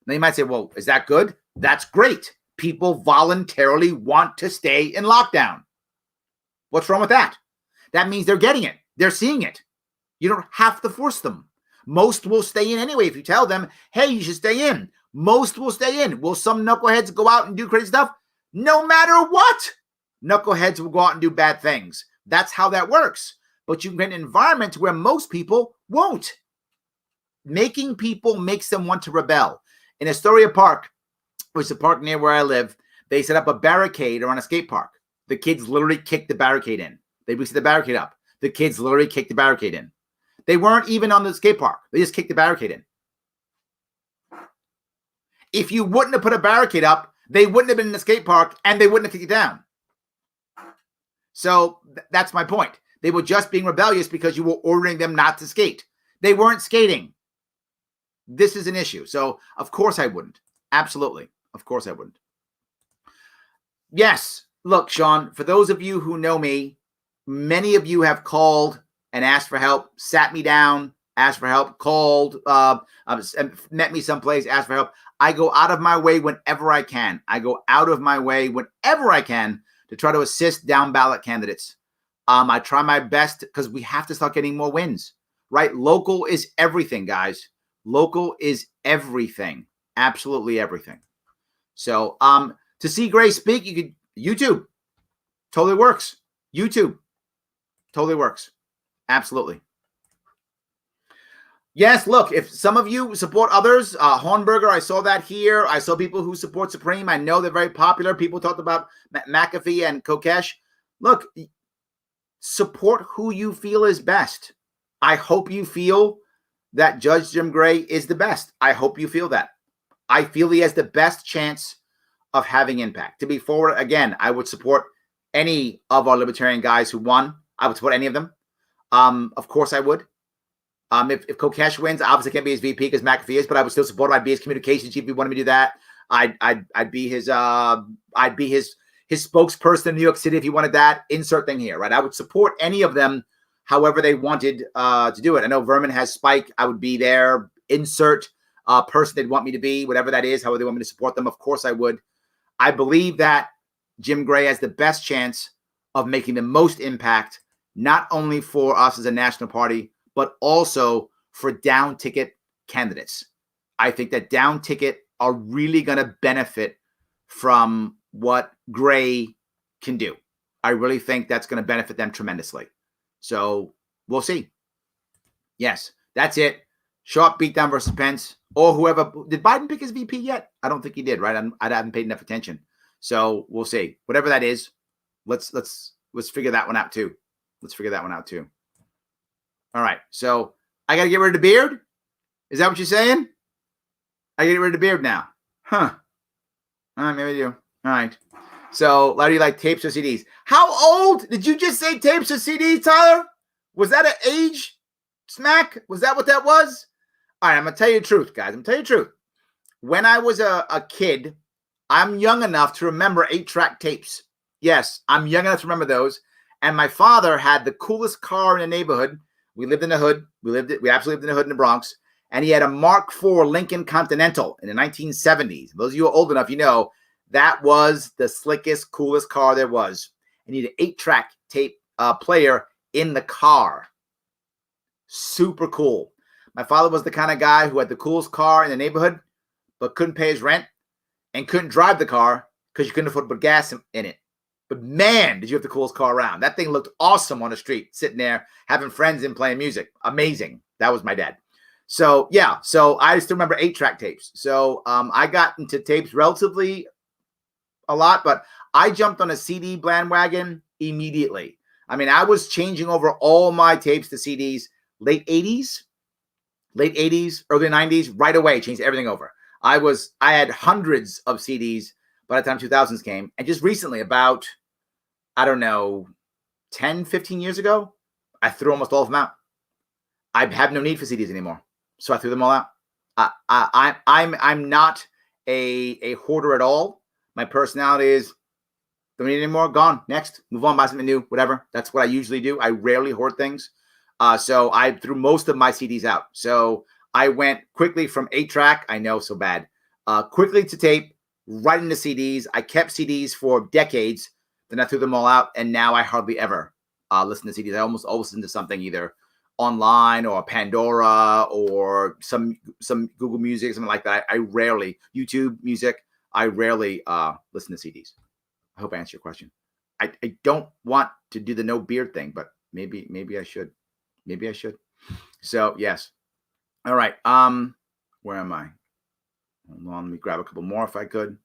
Now you might say, well, is that good? That's great. People voluntarily want to stay in lockdown. What's wrong with that? That means they're getting it. They're seeing it. You don't have to force them. Most will stay in anyway. If you tell them, hey, you should stay in, most will stay in. Will some knuckleheads go out and do crazy stuff? No matter what, knuckleheads will go out and do bad things. That's how that works. But you can get an environment where most people won't. Making people makes them want to rebel. In Astoria Park, which is a park near where I live, they set up a barricade around a skate park. The kids literally kicked the barricade in. They boosted the barricade up. The kids literally kicked the barricade in. They weren't even on the skate park. They just kicked the barricade in. If you wouldn't have put a barricade up, they wouldn't have been in the skate park and they wouldn't have kicked it down. So that's my point. They were just being rebellious because you were ordering them not to skate. They weren't skating. This is an issue. So of course I wouldn't. Absolutely. Of course I wouldn't. Yes. Look, Sean, for those of you who know me, many of you have called and asked for help, sat me down, asked for help, called, met me someplace, asked for help. I go out of my way whenever I can. I go out of my way whenever I can to try to assist down ballot candidates. I try my best because we have to start getting more wins, right? Local is everything, guys. Local is everything. Absolutely everything. So to see Gray speak, you could YouTube. Totally works. YouTube. Totally works. Absolutely. Yes, look, if some of you support others, Hornberger, I saw that here. I saw people who support Supreme. I know they're very popular. People talked about McAfee and Kokesh. Look, support who you feel is best. I hope you feel that Judge Jim Gray is the best. I hope you feel that. I feel he has the best chance of having impact. To be forward, again, I would support any of our libertarian guys who won. I would support any of them. Of course I would. If Kokesh wins, obviously can't be his VP because McAfee is, but I would still support him. I'd be his communications chief if he wanted me to do that. I'd be his spokesperson in New York City if he wanted that. Insert thing here, right? I would support any of them however they wanted to do it. I know Vermin has Spike. I would be there. Insert person they'd want me to be, whatever that is, however they want me to support them. Of course I would. I believe that Jim Gray has the best chance of making the most impact, not only for us as a national party, but also for down ticket candidates. I think that down ticket are really going to benefit from what Gray can do. I really think that's going to benefit them tremendously. So we'll see. Yes, that's it. Sharpe beatdown versus Pence or whoever. Did Biden pick his VP yet? I don't think he did, right? I haven't paid enough attention. So we'll see. Whatever that is, let's figure that one out too. Let's figure that one out too. All right. So I got to get rid of the beard? Is that what you're saying? I get rid of the beard now. Huh. All right, maybe I do. All right. So, Larry, you like tapes or CDs? How old? Did you just say tapes or CDs, Tyler? Was that an age smack? Was that what that was? All right, I'm going to tell you the truth, guys. I'm going to tell you the truth. When I was a kid, I'm young enough to remember 8-track tapes. Yes, I'm young enough to remember those. And my father had the coolest car in the neighborhood. We lived in the hood. We absolutely lived in the hood in the Bronx. And he had a Mark IV Lincoln Continental in the 1970s. Those of you who are old enough, you know, that was the slickest, coolest car there was. And he had an 8-track tape player in the car. Super cool. My father was the kind of guy who had the coolest car in the neighborhood, but couldn't pay his rent and couldn't drive the car because you couldn't afford to put gas in it. But man, did you have the coolest car around. That thing looked awesome on the street, sitting there, having friends and playing music. Amazing. That was my dad. So, yeah. So I still remember 8-track tapes. So I got into tapes relatively a lot, but I jumped on a CD bandwagon immediately. I mean, I was changing over all my tapes to CDs late 80s, early 90s, right away, changed everything over. I had hundreds of CDs by the time 2000s came. And just recently, about, I don't know, 10, 15 years ago, I threw almost all of them out. I have no need for CDs anymore. So I threw them all out. I'm not a hoarder at all. My personality is, don't need any more, gone, next, move on, buy something new, whatever. That's what I usually do. I rarely hoard things. So I threw most of my CDs out. So I went quickly from 8-track, I know, so bad, quickly to tape, right into CDs. I kept CDs for decades, then I threw them all out, and now I hardly ever listen to CDs. I almost always listen to something either online or Pandora or some Google Music, something like that. I rarely, YouTube Music, I rarely listen to CDs. I hope I answered your question. I don't want to do the no beard thing, but maybe I should. Maybe I should. So yes. All right. Where am I? Hold on. Let me grab a couple more if I could.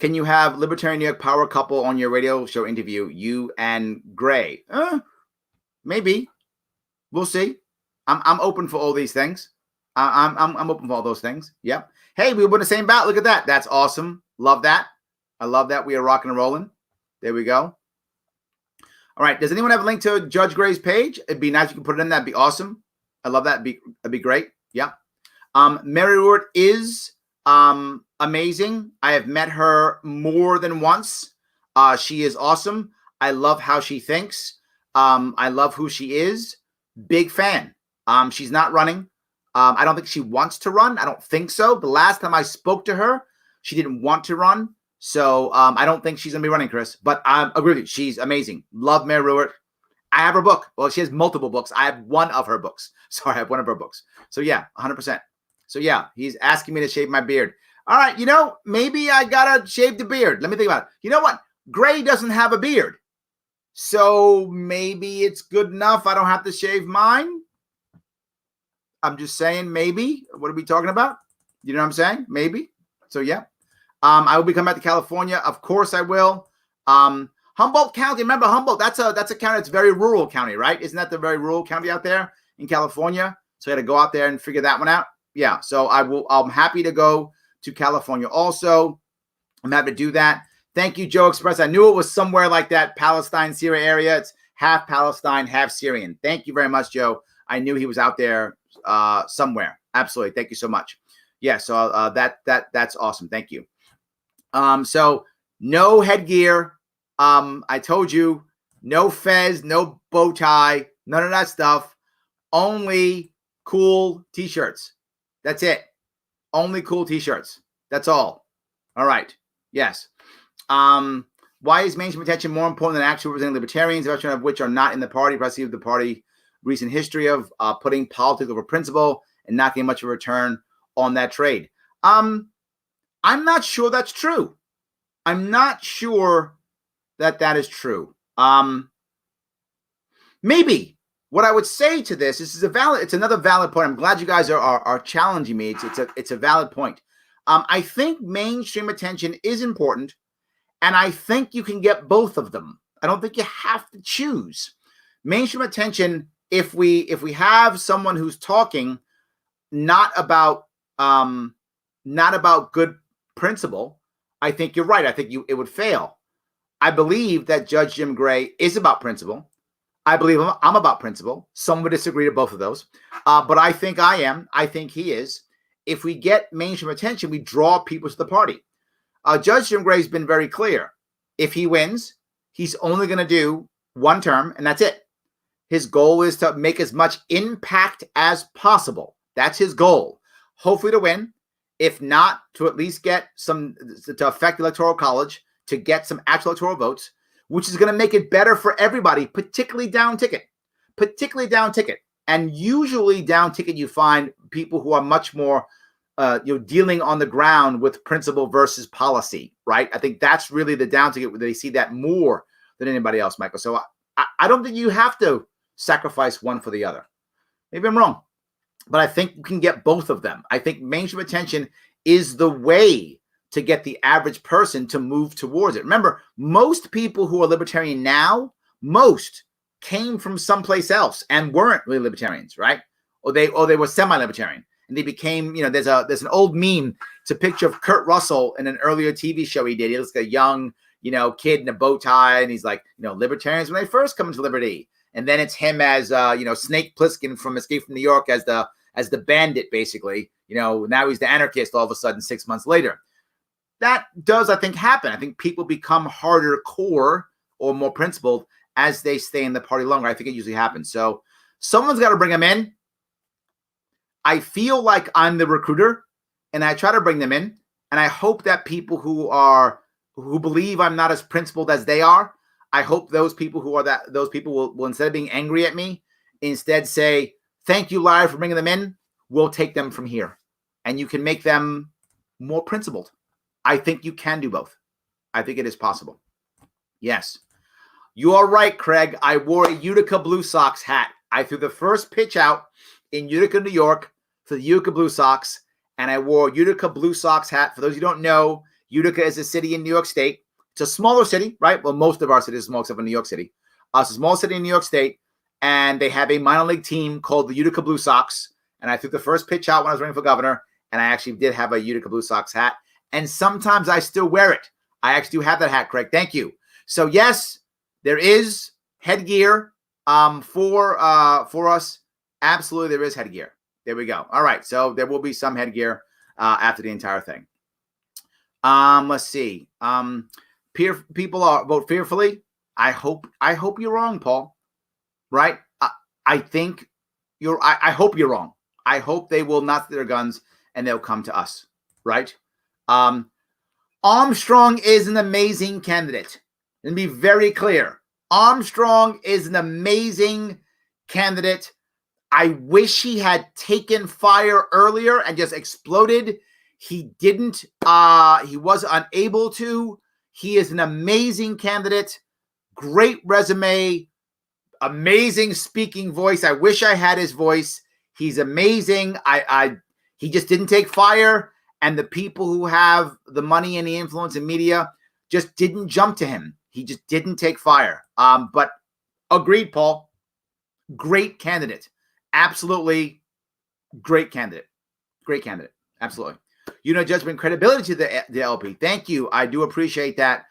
Can you have Libertarian New York power couple on your radio show interview? You and Gray? Maybe. We'll see. I'm open for all these things. I'm open for all those things. Yep. Hey, we were in the same bout. Look at that. That's awesome. Love that. I love that. We are rocking and rolling. There we go. All right. Does anyone have a link to Judge Gray's page? It'd be nice if you can put it in. That'd be awesome. I love that. That'd be great. Yeah. Mary Root is amazing. I have met her more than once. She is awesome. I love how she thinks. I love who she is. Big fan. She's not running. I don't think she wants to run. I don't think so. The last time I spoke to her, she didn't want to run. So I don't think she's going to be running, Chris. But I agree with you. She's amazing. Love Mary Ruart. I have her book. Well, she has multiple books. I have one of her books. Sorry, I have one of her books. So yeah, 100%. So yeah, he's asking me to shave my beard. All right, maybe I got to shave the beard. Let me think about it. You know what? Gray doesn't have a beard. So maybe it's good enough. I don't have to shave mine. I'm just saying maybe. What are we talking about? You know what I'm saying? Maybe. So yeah. I will be coming back to California. Of course I will. Humboldt County. Remember Humboldt? That's a county. It's a very rural county, right? Isn't that the very rural county out there in California? So I got to go out there and figure that one out. Yeah. So I'm happy to go to California also. I'm happy to do that. Thank you, Joe Express. I knew it was somewhere like that Palestine, Syria area. It's half Palestine, half Syrian. Thank you very much, Joe. I knew he was out there somewhere. Absolutely. Thank you so much. Yeah. So that's awesome. Thank you. So no headgear. I told you, no fez, no bow tie, none of that stuff. Only cool t-shirts. That's it. Only cool t-shirts. That's all. All right. Yes. Why is mainstream attention more important than actual representing libertarians, the of which are not in the party? Precisely the party recent history of putting politics over principle and not getting much of a return on that trade. I'm not sure that's true. I'm not sure that is true. Maybe what I would say to this is it's another valid point. I'm glad you guys are challenging me. It's a valid point. I think mainstream attention is important, and I think you can get both of them. I don't think you have to choose. Mainstream attention, if we have someone who's talking not about good principle, I think you're right. I think it would fail. I believe that Judge Jim Gray is about principle. I believe I'm about principle. Some would disagree to both of those. But I think I am. I think he is. If we get mainstream attention, we draw people to the party. Judge Jim Gray's been very clear. If he wins, he's only going to do one term, and that's it. His goal is to make as much impact as possible. That's his goal. Hopefully to win. If not, to at least get to affect the Electoral College, to get some actual electoral votes, which is going to make it better for everybody, particularly down ticket. And usually down ticket, you find people who are much more dealing on the ground with principle versus policy, right? I think that's really the down ticket where they see that more than anybody else, Michael. So I don't think you have to sacrifice one for the other. Maybe I'm wrong, but I think you can get both of them. I think mainstream attention is the way to get the average person to move towards it. Remember, most people who are libertarian now, most came from someplace else and weren't really libertarians, right? Or they were semi-libertarian, and they became, there's an old meme. It's a picture of Kurt Russell in an earlier TV show he did. He looks like a young, kid in a bow tie, and he's like, libertarians when they first come into liberty. And then it's him as, Snake Plissken from Escape from New York as the as the bandit, basically. Now he's the anarchist all of a sudden 6 months later. That does, I think, happen. I think people become harder core or more principled as they stay in the party longer. I think it usually happens. So someone's got to bring them in. I feel like I'm the recruiter, and I try to bring them in. And I hope that people who believe I'm not as principled as they are, I hope those people will instead of being angry at me, instead say, thank you, Larry, for bringing them in. We'll take them from here. And you can make them more principled. I think you can do both. I think it is possible. Yes. You are right, Craig. I wore a Utica Blue Sox hat. I threw the first pitch out in Utica, New York for the Utica Blue Sox, and I wore a Utica Blue Sox hat. For those who don't know, Utica is a city in New York State. It's a smaller city, right? Well, most of our cities are small except for New York City. It's a small city in New York State, and they have a minor league team called the Utica Blue Sox, and I threw the first pitch out when I was running for governor, and I actually did have a Utica Blue Sox hat, and sometimes I still wear it. I actually do have that hat, Craig. Thank you. So, yes, there is headgear for us. Absolutely, there is headgear. There we go. All right, so there will be some headgear after the entire thing. Let's see. People vote fearfully. I hope you're wrong, Paul. Right? I think I hope you're wrong. I hope they will not steal their guns and they'll come to us. Right? Armstrong is an amazing candidate. Let me be very clear. Armstrong is an amazing candidate. I wish he had taken fire earlier and just exploded. He didn't. He was unable to. He is an amazing candidate. Great resume. Amazing speaking voice. I wish I had his voice. He's amazing. He just didn't take fire. And the people who have the money and the influence in media just didn't jump to him. He just didn't take fire. But agreed, Paul. Great candidate. Absolutely great candidate. Great candidate. Absolutely. Judgment credibility to the LP. Thank you. I do appreciate that.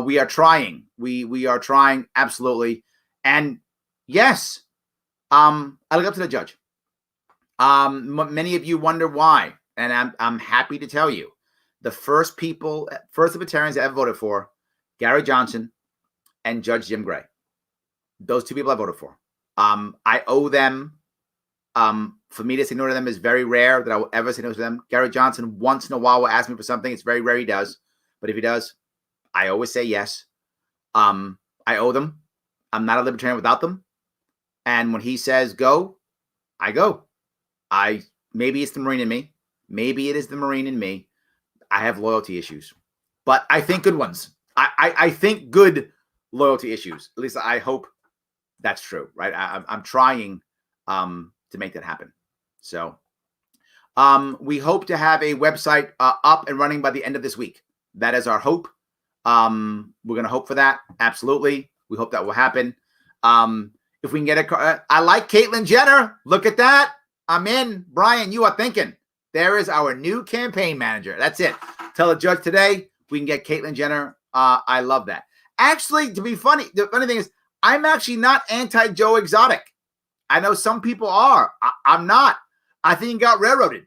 We are trying. We are trying. Absolutely. And yes, I look up to the judge. Many of you wonder why. And I'm happy to tell you, the first libertarians I ever voted for, Gary Johnson and Judge Jim Gray. Those two people I voted for. I owe them. For me to say no to them is very rare that I will ever say no to them. Gary Johnson once in a while will ask me for something. It's very rare he does. But if he does, I always say yes. I owe them. I'm not a libertarian without them. And when he says go, I go. Maybe it's the Marine in me. Maybe it is the Marine in me. I have loyalty issues. But I think good ones. I think good loyalty issues. At least I hope that's true, right? I'm trying to make that happen. So we hope to have a website up and running by the end of this week. That is our hope. We're going to hope for that. Absolutely. We hope that will happen. If we can get I like Caitlyn Jenner. Look at that. I'm in. Brian, you are thinking. There is our new campaign manager. That's it. Tell the judge today we can get Caitlyn Jenner. I love that. Actually, to be funny, the funny thing is I'm actually not anti-Joe Exotic. I know some people are. I'm not. I think he got railroaded.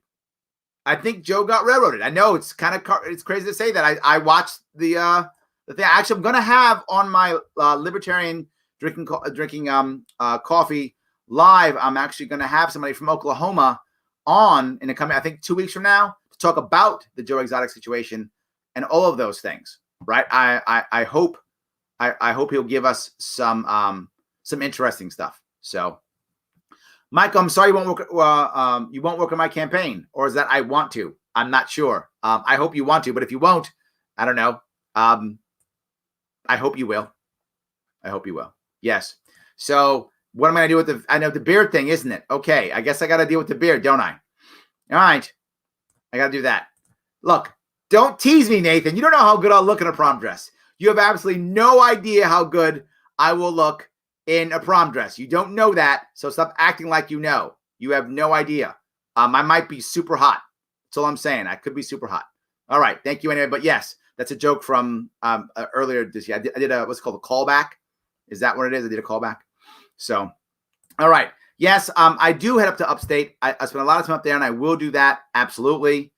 I think Joe got railroaded. I know it's it's crazy to say that. I watched the thing. Actually, I'm going to have on my libertarian drinking coffee live. I'm actually going to have somebody from Oklahoma on in the coming, I think 2 weeks from now, to talk about the Joe Exotic situation and all of those things. Right? I hope he'll give us some interesting stuff. So. Michael, I'm sorry you won't work on my campaign, or is that I want to? I'm not sure. I hope you want to, but if you won't, I don't know. I hope you will. I hope you will. Yes. So what am I going to do with I know the beard thing, isn't it? Okay. I guess I got to deal with the beard, don't I? All right. I got to do that. Look, don't tease me, Nathan. You don't know how good I'll look in a prom dress. You have absolutely no idea how good I will look in a prom dress. You don't know that, so stop acting like you know. You have no idea. I might be super hot. That's all I'm saying. I could be super hot. All right. Thank you anyway. But yes, that's a joke from earlier this year. I did what's called a callback. Is that what it is? I did a callback. So, all right. Yes, I do head up to upstate. I spend a lot of time up there, and I will do that. Absolutely.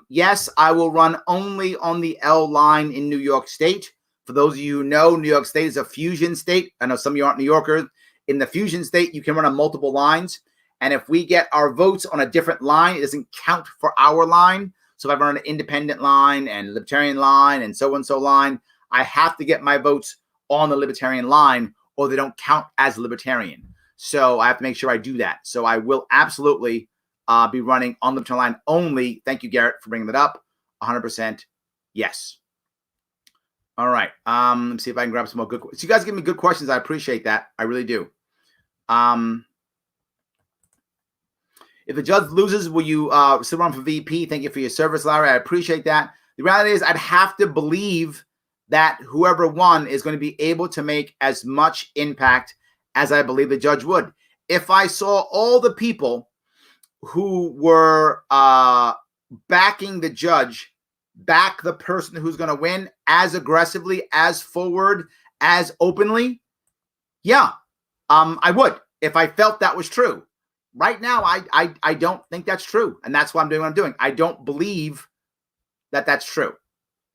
Yes, I will run only on the L line in New York State. For those of you who know, New York State is a fusion state. I know some of you aren't New Yorkers. In the fusion state, you can run on multiple lines. And if we get our votes on a different line, it doesn't count for our line. So if I run an independent line and libertarian line and so line, I have to get my votes on the libertarian line or they don't count as libertarian. So I have to make sure I do that. So I will absolutely be running on the libertarian line only. Thank you, Garrett, for bringing that up. 100% yes. All right. Let me see if I can grab some more good questions. So you guys give me good questions. I appreciate that. I really do. If the judge loses, will you still run for VP? Thank you for your service, Larry. I appreciate that. The reality is I'd have to believe that whoever won is going to be able to make as much impact as I believe the judge would. If I saw all the people who were backing the judge back the person who's going to win as aggressively, as forward, as openly, yeah, I would if I felt that was true. Right now, I don't think that's true, and that's why I'm doing what I'm doing. I don't believe that that's true.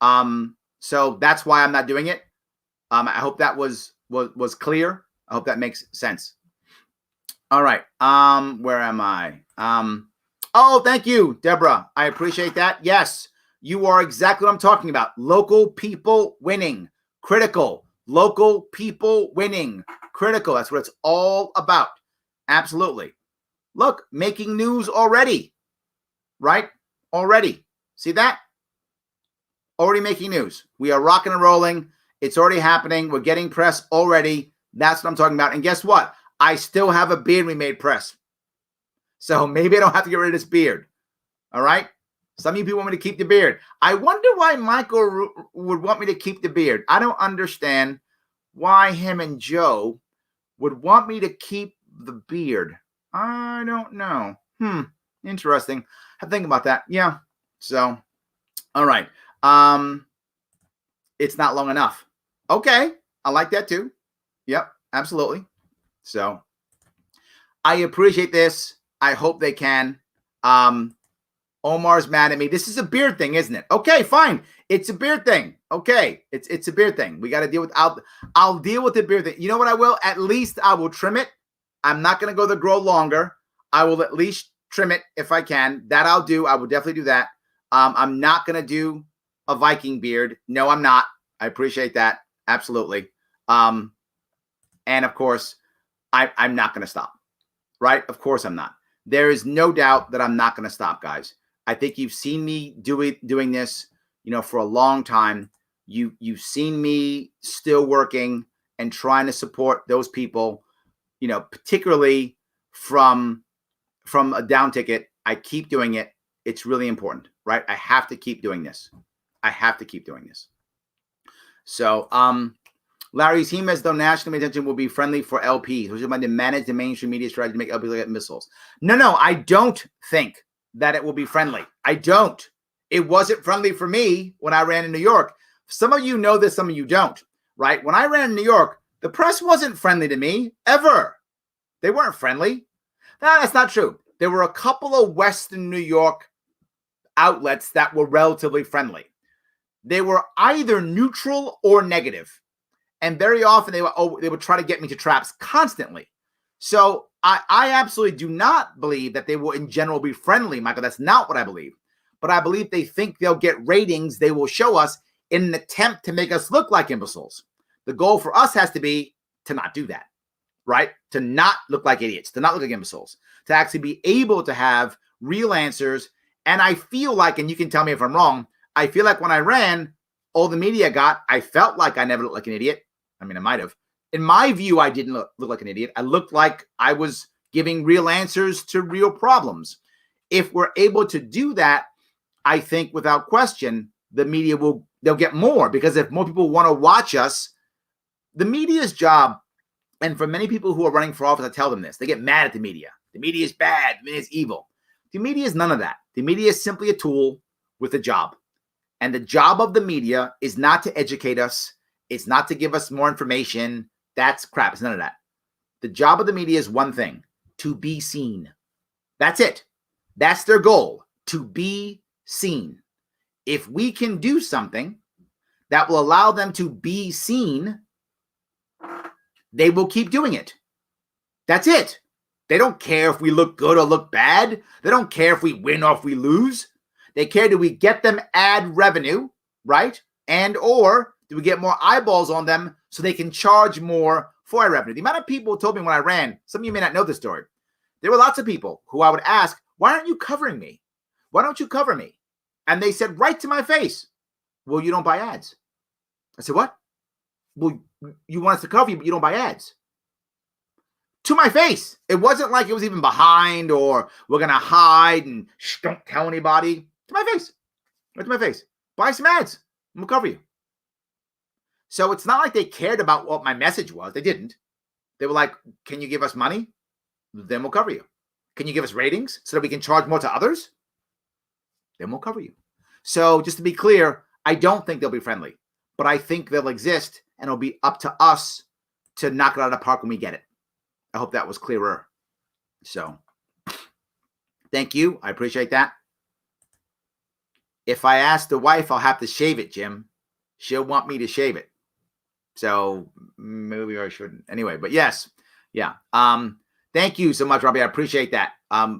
So that's why I'm not doing it. I hope that was clear. I hope that makes sense. All right. Where am I? Oh, thank you, Deborah. I appreciate that. Yes, you are exactly what I'm talking about. Local people winning. Critical. Local people winning. Critical. That's what it's all about. Absolutely. Look, making news already. Right? Already. See that? Already making news. We are rocking and rolling. It's already happening. We're getting press already. That's what I'm talking about. And guess what? I still have a beard we made press. So maybe I don't have to get rid of this beard. All right? Some of you people want me to keep the beard. I wonder why Michael would want me to keep the beard. I don't understand why him and Joe would want me to keep the beard. I don't know. Interesting. I think about that. Yeah. So, all right. It's not long enough. Okay. I like that too. Yep, absolutely. So I appreciate this. I hope they can. Omar's mad at me. This is a beard thing, isn't it? Okay, fine. It's a beard thing. Okay. It's a beard thing. We got to deal with, I'll deal with the beard thing. You know what I will? At least I will trim it. I'm not going to go the grow longer. I will at least trim it if I can. That I'll do. I will definitely do that. I'm not going to do a Viking beard. No, I'm not. I appreciate that. Absolutely. And of course, I'm not going to stop, right? Of course I'm not. There is no doubt that I'm not going to stop, guys. I think you've seen me doing this, for a long time. You've seen me still working and trying to support those people, particularly from a down ticket. I keep doing it. It's really important, right? I have to keep doing this. I have to keep doing this. So, Larry, seems as though national attention will be friendly for LPs, which is going to manage the mainstream media strategy to make LPs get missiles. No, I don't think that it will be friendly. I don't. It wasn't friendly for me when I ran in New York. Some of you know this, some of you don't, right? When I ran in New York, the press wasn't friendly to me, ever. They weren't friendly. No, that's not true. There were a couple of Western New York outlets that were relatively friendly. They were either neutral or negative. And very often they would try to get me to traps constantly. So I absolutely do not believe that they will in general be friendly, Michael. That's not what I believe. But I believe they think they'll get ratings they will show us in an attempt to make us look like imbeciles. The goal for us has to be to not do that, right? To not look like idiots, to not look like imbeciles, to actually be able to have real answers. And I feel like, and you can tell me if I'm wrong, I feel like when I ran, all the media got, I felt like I never looked like an idiot. I mean, I might have. In my view, I didn't look like an idiot. I looked like I was giving real answers to real problems. If we're able to do that, I think without question, the media they'll get more, because if more people want to watch us, the media's job, and for many people who are running for office, I tell them this, they get mad at the media. The media is bad. The media is evil. The media is none of that. The media is simply a tool with a job. And the job of the media is not to educate us. It's not to give us more information. That's crap. It's none of that. The job of the media is one thing. to be seen. That's it. That's their goal, to be seen. If we can do something that will allow them to be seen, they will keep doing it. That's it. They don't care if we look good or look bad. They don't care if we win or if we lose. They care, do we get them ad revenue, right? And or do we get more eyeballs on them so they can charge more for ad revenue? The amount of people told me when I ran, some of you may not know this story. There were lots of people who I would ask, why aren't you covering me? Why don't you cover me? And they said right to my face, well, you don't buy ads. I said, what? Well, you want us to cover you, but you don't buy ads. To my face. It wasn't like it was even behind or we're going to hide and don't tell anybody. To my face. Right to my face. Buy some ads. I'm going to cover you. So it's not like they cared about what my message was. They didn't. They were like, can you give us money? Then we'll cover you. Can you give us ratings so that we can charge more to others? Then we'll cover you. So just to be clear, I don't think they'll be friendly, but I think they'll exist and it'll be up to us to knock it out of the park when we get it. I hope that was clearer. So thank you. I appreciate that. If I ask the wife, I'll have to shave it, Jim. She'll want me to shave it. So maybe I shouldn't. Anyway, but yes. Yeah. Thank you so much, Robbie. I appreciate that.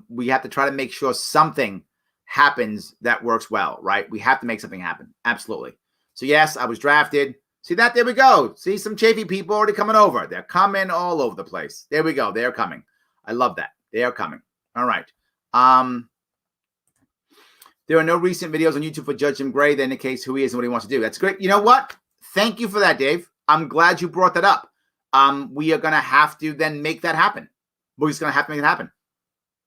We have to try to make sure something happens that works well, right? We have to make something happen. Absolutely. So yes, I was drafted. See that? There we go. See some chafy people already coming over. They're coming all over the place. There we go. They're coming. I love that. They are coming. All right. There are no recent videos on YouTube for Judge Jim Gray that indicates who he is and what he wants to do. That's great. You know what? Thank you for that, Dave. I'm glad you brought that up. We are going to have to then make that happen. We're just going to have to make it happen.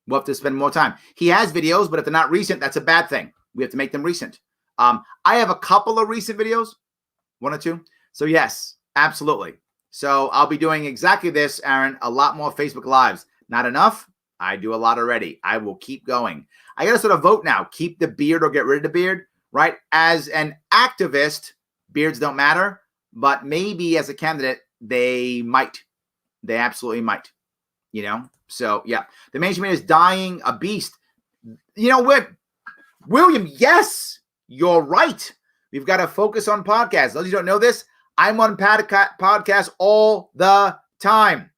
We'll have to spend more time. He has videos, but if they're not recent, that's a bad thing. We have to make them recent. I have a couple of recent videos, one or two. So yes, absolutely. So I'll be doing exactly this, Aaron, a lot more Facebook Lives. Not enough? I do a lot already. I will keep going. I got to sort of vote now. Keep the beard or get rid of the beard, right? As an activist, beards don't matter, but maybe as a candidate, they might. They absolutely might, you know? So, yeah. The mainstream media is dying a beast. You know what, William, yes, you're right. We've got to focus on podcasts. Those of you who don't know this, I'm on podcasts all the time.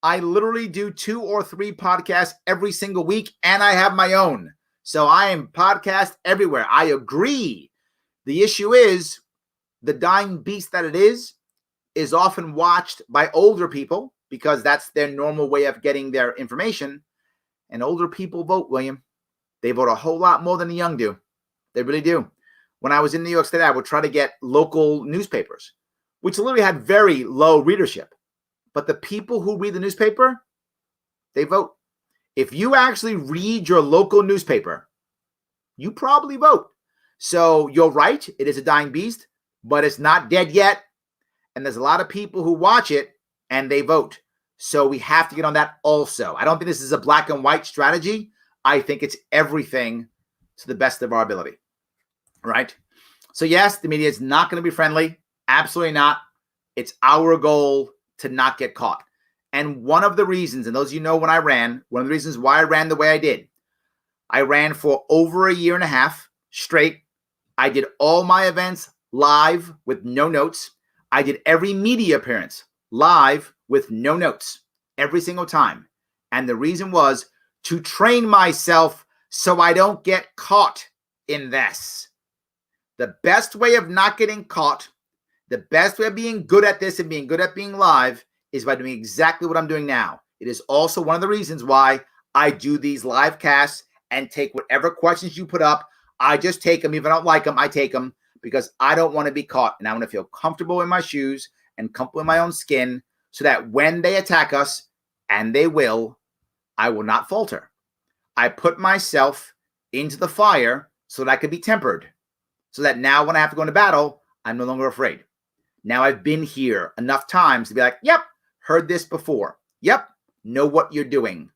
I literally do 2 or 3 podcasts every single week, and I have my own. So I am podcast everywhere. I agree. The issue is the dying beast that it is often watched by older people because that's their normal way of getting their information. And older people vote, William. They vote a whole lot more than the young do. They really do. When I was in New York State, I would try to get local newspapers, which literally had very low readership. But the people who read the newspaper, they vote. If you actually read your local newspaper, you probably vote. So you're right. It is a dying beast, but it's not dead yet. And there's a lot of people who watch it and they vote. So we have to get on that also. I don't think this is a black and white strategy. I think it's everything to the best of our ability. Right? So yes, the media is not going to be friendly. Absolutely not. It's our goal to not get caught. And one of the reasons, and those of you know when I ran, one of the reasons why I ran the way I did, I ran for over 1.5 years straight. I did all my events live with no notes. I did every media appearance live with no notes every single time. And the reason was to train myself so I don't get caught in this. The best way of not getting caught, the best way of being good at this and being good at being live is by doing exactly what I'm doing now. It is also one of the reasons why I do these live casts and take whatever questions you put up. I just take them. Even if I don't like them, I take them because I don't want to be caught. And I want to feel comfortable in my shoes and comfortable in my own skin so that when they attack us, and they will, I will not falter. I put myself into the fire so that I can be tempered. So that now when I have to go into battle, I'm no longer afraid. Now I've been here enough times to be like, yep, heard this before. Yep, know what you're doing.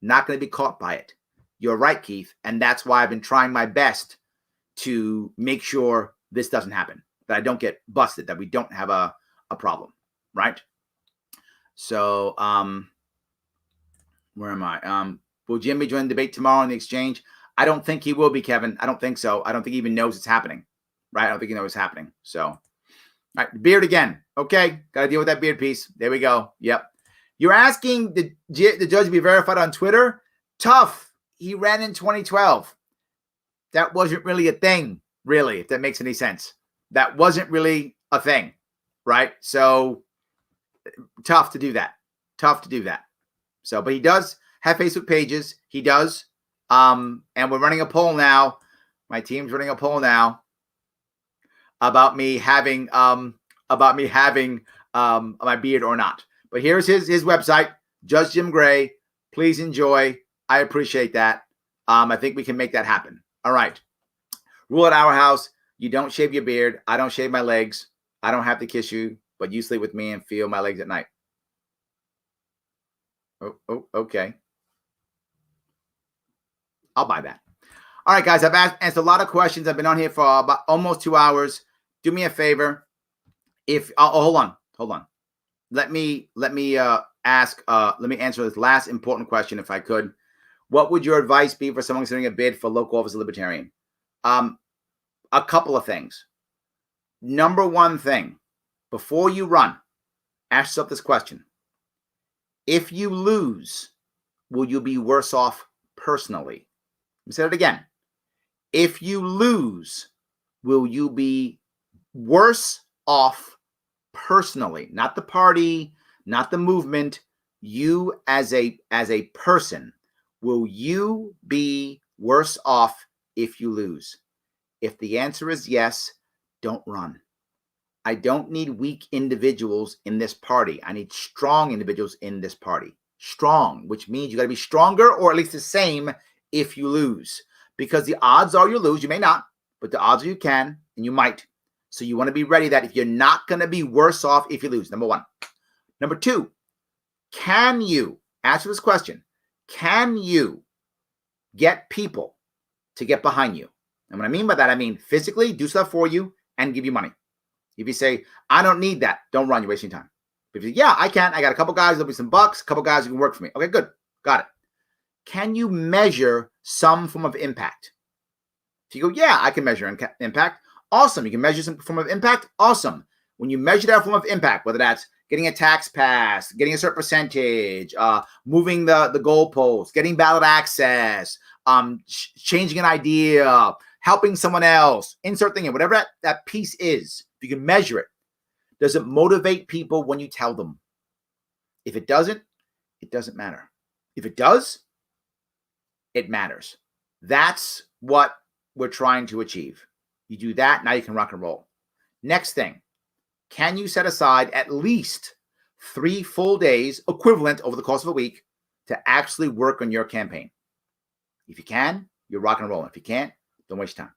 Not going to be caught by it. You're right, Keith. And that's why I've been trying my best to make sure this doesn't happen, that I don't get busted, that we don't have a problem, right? So Where am I? Will Jimmy join the debate tomorrow in the exchange? I don't think he will be, Kevin. I don't think so. I don't think he even knows it's happening. Right? I don't think he knows it's happening. So, all right, beard again. Okay, got to deal with that beard piece. There we go. Yep. You're asking the judge to be verified on Twitter? Tough. He ran in 2012. That wasn't really a thing, really, if that makes any sense. That wasn't really a thing, right? So, tough to do that. Tough to do that. So, but he does have Facebook pages. He does. And we're running a poll now. My team's running a poll now about me having my beard or not. But here's his website, Judge Jim Gray. Please enjoy. I appreciate that. I think we can make that happen. All right. Rule at our house: you don't shave your beard. I don't shave my legs. I don't have to kiss you, but you sleep with me and feel my legs at night. Oh, okay. I'll buy that. All right, guys, I've answered a lot of questions. I've been on here for about almost 2 hours. Do me a favor. Hold on. Let me answer this last important question, if I could. What would your advice be for someone considering a bid for local office of Libertarian? A couple of things. Number one thing, before you run, ask yourself this question. If you lose, will you be worse off personally? Let me say it again. If you lose, will you be worse off personally? Not the party, not the movement. You as a person, will you be worse off if you lose? If the answer is yes, don't run. I don't need weak individuals in this party. I need strong individuals in this party. Strong, which means you got to be stronger or at least the same if you lose. Because the odds are you lose. You may not, but the odds are you can and you might. So you want to be ready that if you're not going to be worse off if you lose, number one. Number two, can you, answer this question, can you get people to get behind you? And what I mean by that, I mean physically do stuff for you and give you money. If you say, I don't need that, don't run, you're wasting time. If you say, yeah, I can. I got a couple guys, there'll be some bucks, a couple guys who can work for me. Okay, good. Got it. Can you measure some form of impact? If you go, yeah, I can measure impact. Awesome. You can measure some form of impact. Awesome. When you measure that form of impact, whether that's getting a tax pass, getting a certain percentage, moving the goalposts, getting ballot access, changing an idea, helping someone else, insert thing in, whatever that piece is, if you can measure it, does it motivate people when you tell them? If it doesn't, it doesn't matter. If it does, it matters. That's what we're trying to achieve. You do that, now you can rock and roll. Next thing, can you set aside at least 3 full days equivalent over the course of a week to actually work on your campaign? If you can, you're rock and rolling. If you can't, don't waste time.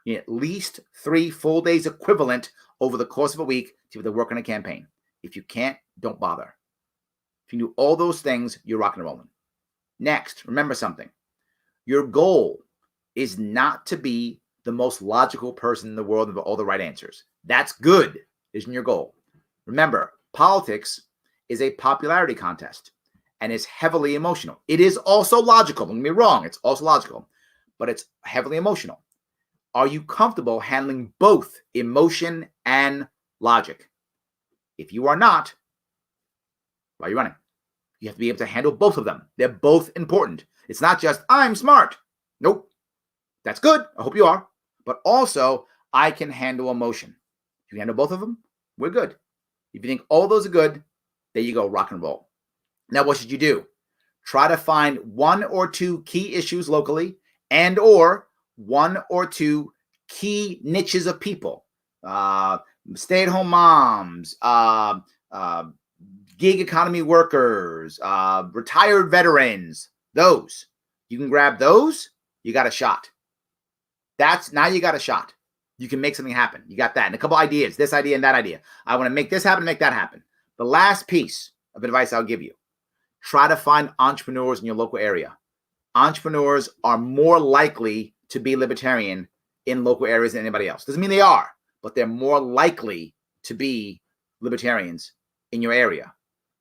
You need at least 3 full days equivalent over the course of a week to be able to work on a campaign. If you can't, don't bother. If you do all those things, you're rock and rolling. Next, remember something. Your goal is not to be the most logical person in the world with all the right answers. That's good, isn't your goal. Remember, politics is a popularity contest and is heavily emotional. It is also logical. Don't get me wrong, it's also logical, but it's heavily emotional. Are you comfortable handling both emotion and logic? If you are not, why are you running? You have to be able to handle both of them. They're both important. It's not just, I'm smart. Nope. That's good. I hope you are. But also, I can handle emotion. If you handle both of them, we're good. If you think all those are good, there you go, rock and roll. Now, what should you do? Try to find 1 or 2 key issues locally and or 1 or 2 key niches of people. Stay-at-home moms, gig economy workers, retired veterans, those. You can grab those, you got a shot. Now you got a shot. You can make something happen. You got that. And a couple ideas, this idea and that idea. I want to make this happen, make that happen. The last piece of advice I'll give you, try to find entrepreneurs in your local area. Entrepreneurs are more likely to be libertarian in local areas than anybody else. Doesn't mean they are, but they're more likely to be libertarians in your area.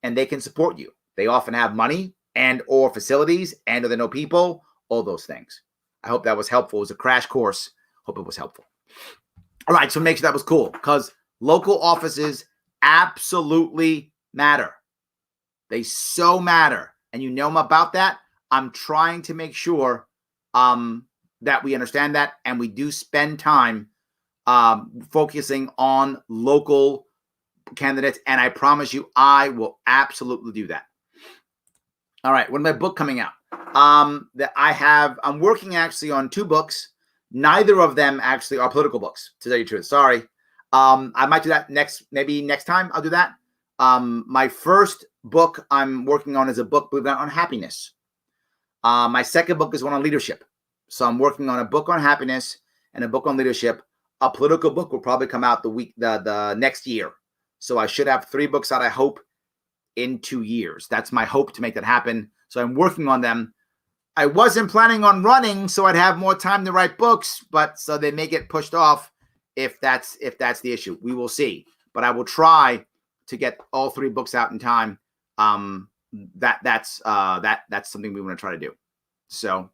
And they can support you. They often have money and or facilities and or they know people, all those things. I hope that was helpful. It was a crash course. Hope it was helpful. All right, so make sure that was cool because local offices absolutely matter. They so matter. And you know about that. I'm trying to make sure that we understand that and we do spend time focusing on local candidates. And I promise you, I will absolutely do that. All right, when my book coming out? That I'm working actually on 2 books. Neither of them actually are political books, to tell you the truth. Sorry. I might do that maybe next time I'll do that. My first book I'm working on is a book, believe it or not, on happiness. My second book is one on leadership. So I'm working on a book on happiness and a book on leadership. A political book will probably come out the next year. So I should have 3 books out, I hope, in 2 years. That's my hope to make that happen. So I'm working on them. I wasn't planning on running, so I'd have more time to write books, but so they may get pushed off if that's the issue. We will see. But I will try to get all 3 books out in time. That's something we want to try to do. So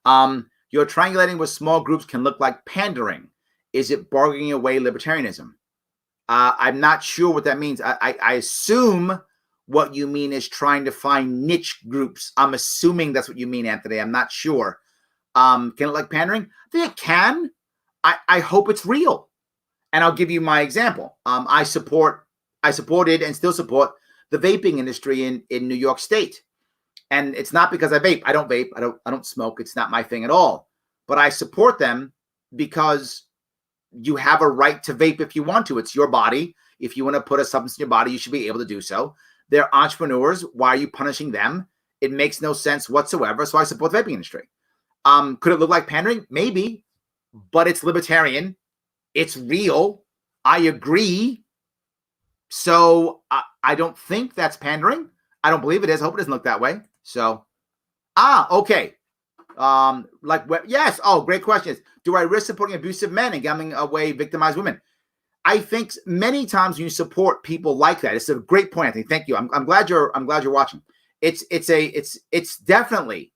your triangulating with small groups can look like pandering. Is it bargaining away libertarianism? I'm not sure what that means. I assume what you mean is trying to find niche groups. I'm assuming that's what you mean, Anthony. I'm not sure. Can it look like pandering? I think it can. I hope it's real. And I'll give you my example. I supported and still support the vaping industry in New York State. And it's not because I vape. I don't vape. I don't smoke. It's not my thing at all. But I support them because you have a right to vape if you want to. It's your body. If you want to put a substance in your body, you should be able to do so. They're entrepreneurs. Why are you punishing them? It makes no sense whatsoever. So I support the vaping industry. Could it look like pandering? Maybe, but it's libertarian. It's real. I agree. So I don't think that's pandering. I don't believe it is. I hope it doesn't look that way. So, okay. Yes. Oh, great questions. Do I risk supporting abusive men and giving away victimized women? I think many times when you support people like that, it's a great point, Anthony. Thank you. I'm glad you're watching. It's definitely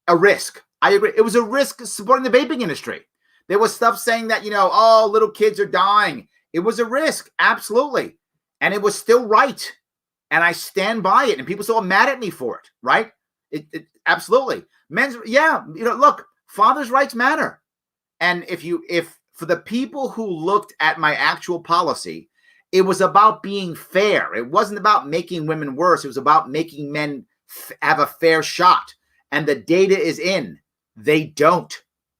a risk. I agree. It was a risk supporting the vaping industry. There was stuff saying that, little kids are dying. It was a risk. Absolutely. And it was still right. And I stand by it. And people still are mad at me for it. Right. It absolutely. Look, fathers' rights matter. And if for the people who looked at my actual policy, it was about being fair. It wasn't about making women worse. It was about making men have a fair shot. And the data is in. They don't,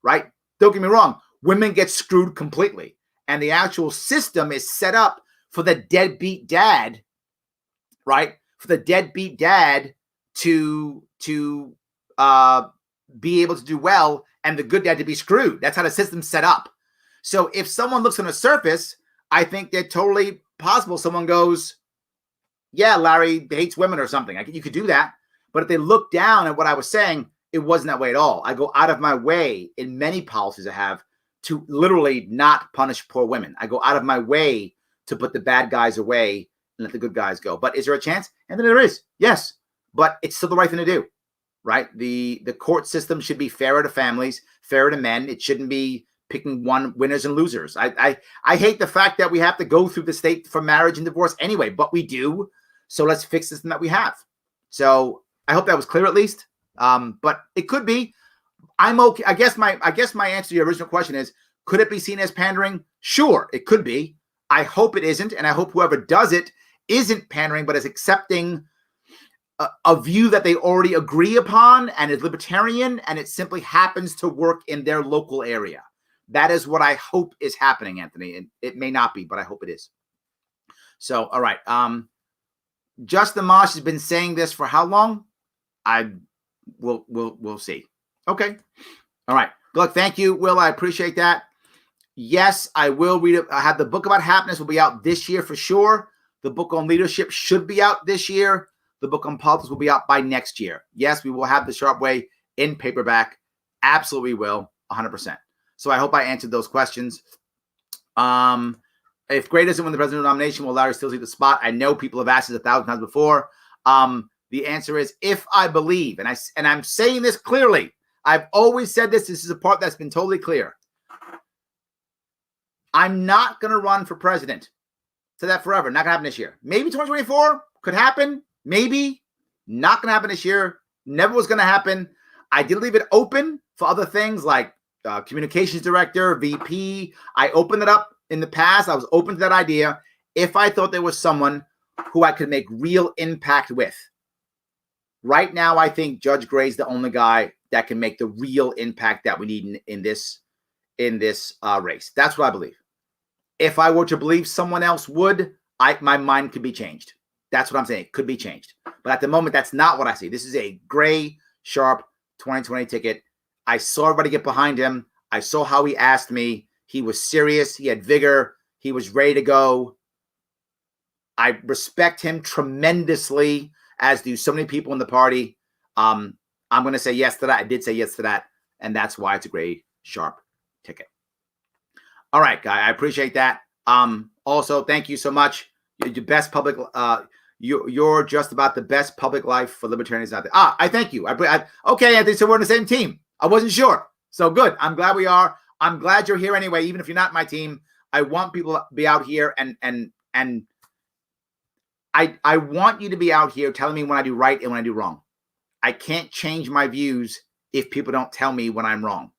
right? Don't get me wrong. Women get screwed completely. And the actual system is set up for the deadbeat dad, right? For the deadbeat dad to be able to do well and the good dad to be screwed. That's how the system's set up. So if someone looks on the surface, I think they're totally possible. Someone goes, yeah, Larry hates women or something. You could do that. But if they look down at what I was saying, it wasn't that way at all. I go out of my way in many policies I have to literally not punish poor women. I go out of my way to put the bad guys away and let the good guys go. But is there a chance? And then there is. Yes. But it's still the right thing to do, right? The court system should be fairer to families, fairer to men. It shouldn't be picking one winners and losers. I hate the fact that we have to go through the state for marriage and divorce anyway, but we do. So let's fix this thing that we have. So I hope that was clear at least. But it could be. I'm okay. I guess my answer to your original question is, could it be seen as pandering? Sure, it could be. I hope it isn't, and I hope whoever does it isn't pandering, but is accepting a view that they already agree upon and is libertarian, and it simply happens to work in their local area. That is what I hope is happening, Anthony. And it may not be, but I hope it is. So, all right. Justin Mosh has been saying this for how long? We'll see. Okay. All right. Good luck. Thank you, Will. I appreciate that. Yes, I will read it. I have the book about happiness will be out this year for sure. The book on leadership should be out this year. The book on politics will be out by next year. Yes, we will have the Sharpe Way in paperback. Absolutely will. 100%. So I hope I answered those questions. If Gray doesn't win the presidential nomination, will Larry still take the spot? I know people have asked this 1,000 times before. The answer is if I believe, and I'm saying this clearly. I've always said this. This is a part that's been totally clear. I'm not going to run for president. Say that forever. Not going to happen this year. Maybe 2024 could happen. Maybe. Not going to happen this year. Never was going to happen. I did leave it open for other things like communications director, VP. I opened it up in the past. I was open to that idea if I thought there was someone who I could make real impact with. Right now, I think Judge Gray's the only guy that can make the real impact that we need in this race. That's what I believe. If I were to believe someone else would, my mind could be changed. That's what I'm saying. It could be changed. But at the moment, that's not what I see. This is a Gray Sharpe 2020 ticket. I saw everybody get behind him. I saw how he asked me. He was serious. He had vigor. He was ready to go. I respect him tremendously, as do so many people in the party. I'm going to say yes to that. I did say yes to that. And that's why it's a Gray Sharpe ticket. All right, Guy. I appreciate that. Also, thank you so much. You're the best public. You're just about the best public life for libertarians out there. I thank you. Okay, Anthony. So we're on the same team. I wasn't sure. So good. I'm glad we are. I'm glad you're here anyway. Even if you're not my team, I want people to be out here and I want you to be out here telling me when I do right and when I do wrong. I can't change my views if people don't tell me when I'm wrong,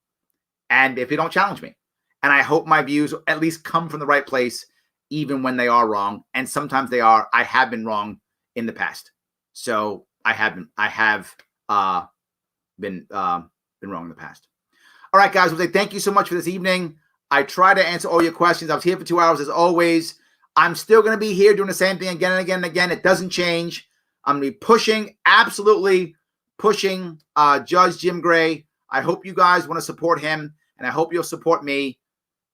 and if you don't challenge me. And I hope my views at least come from the right place, even when they are wrong. And sometimes they are. I have been wrong in the past. So I have been wrong in the past. All right, guys. Well, thank you so much for this evening. I try to answer all your questions. I was here for 2 hours as always. I'm still going to be here doing the same thing again and again and again. It doesn't change. I'm going to be pushing, absolutely pushing Judge Jim Gray. I hope you guys want to support him, and I hope you'll support me.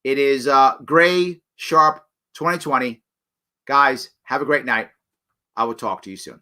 It is Gray Sharpe 2020. Guys, have a great night. I will talk to you soon.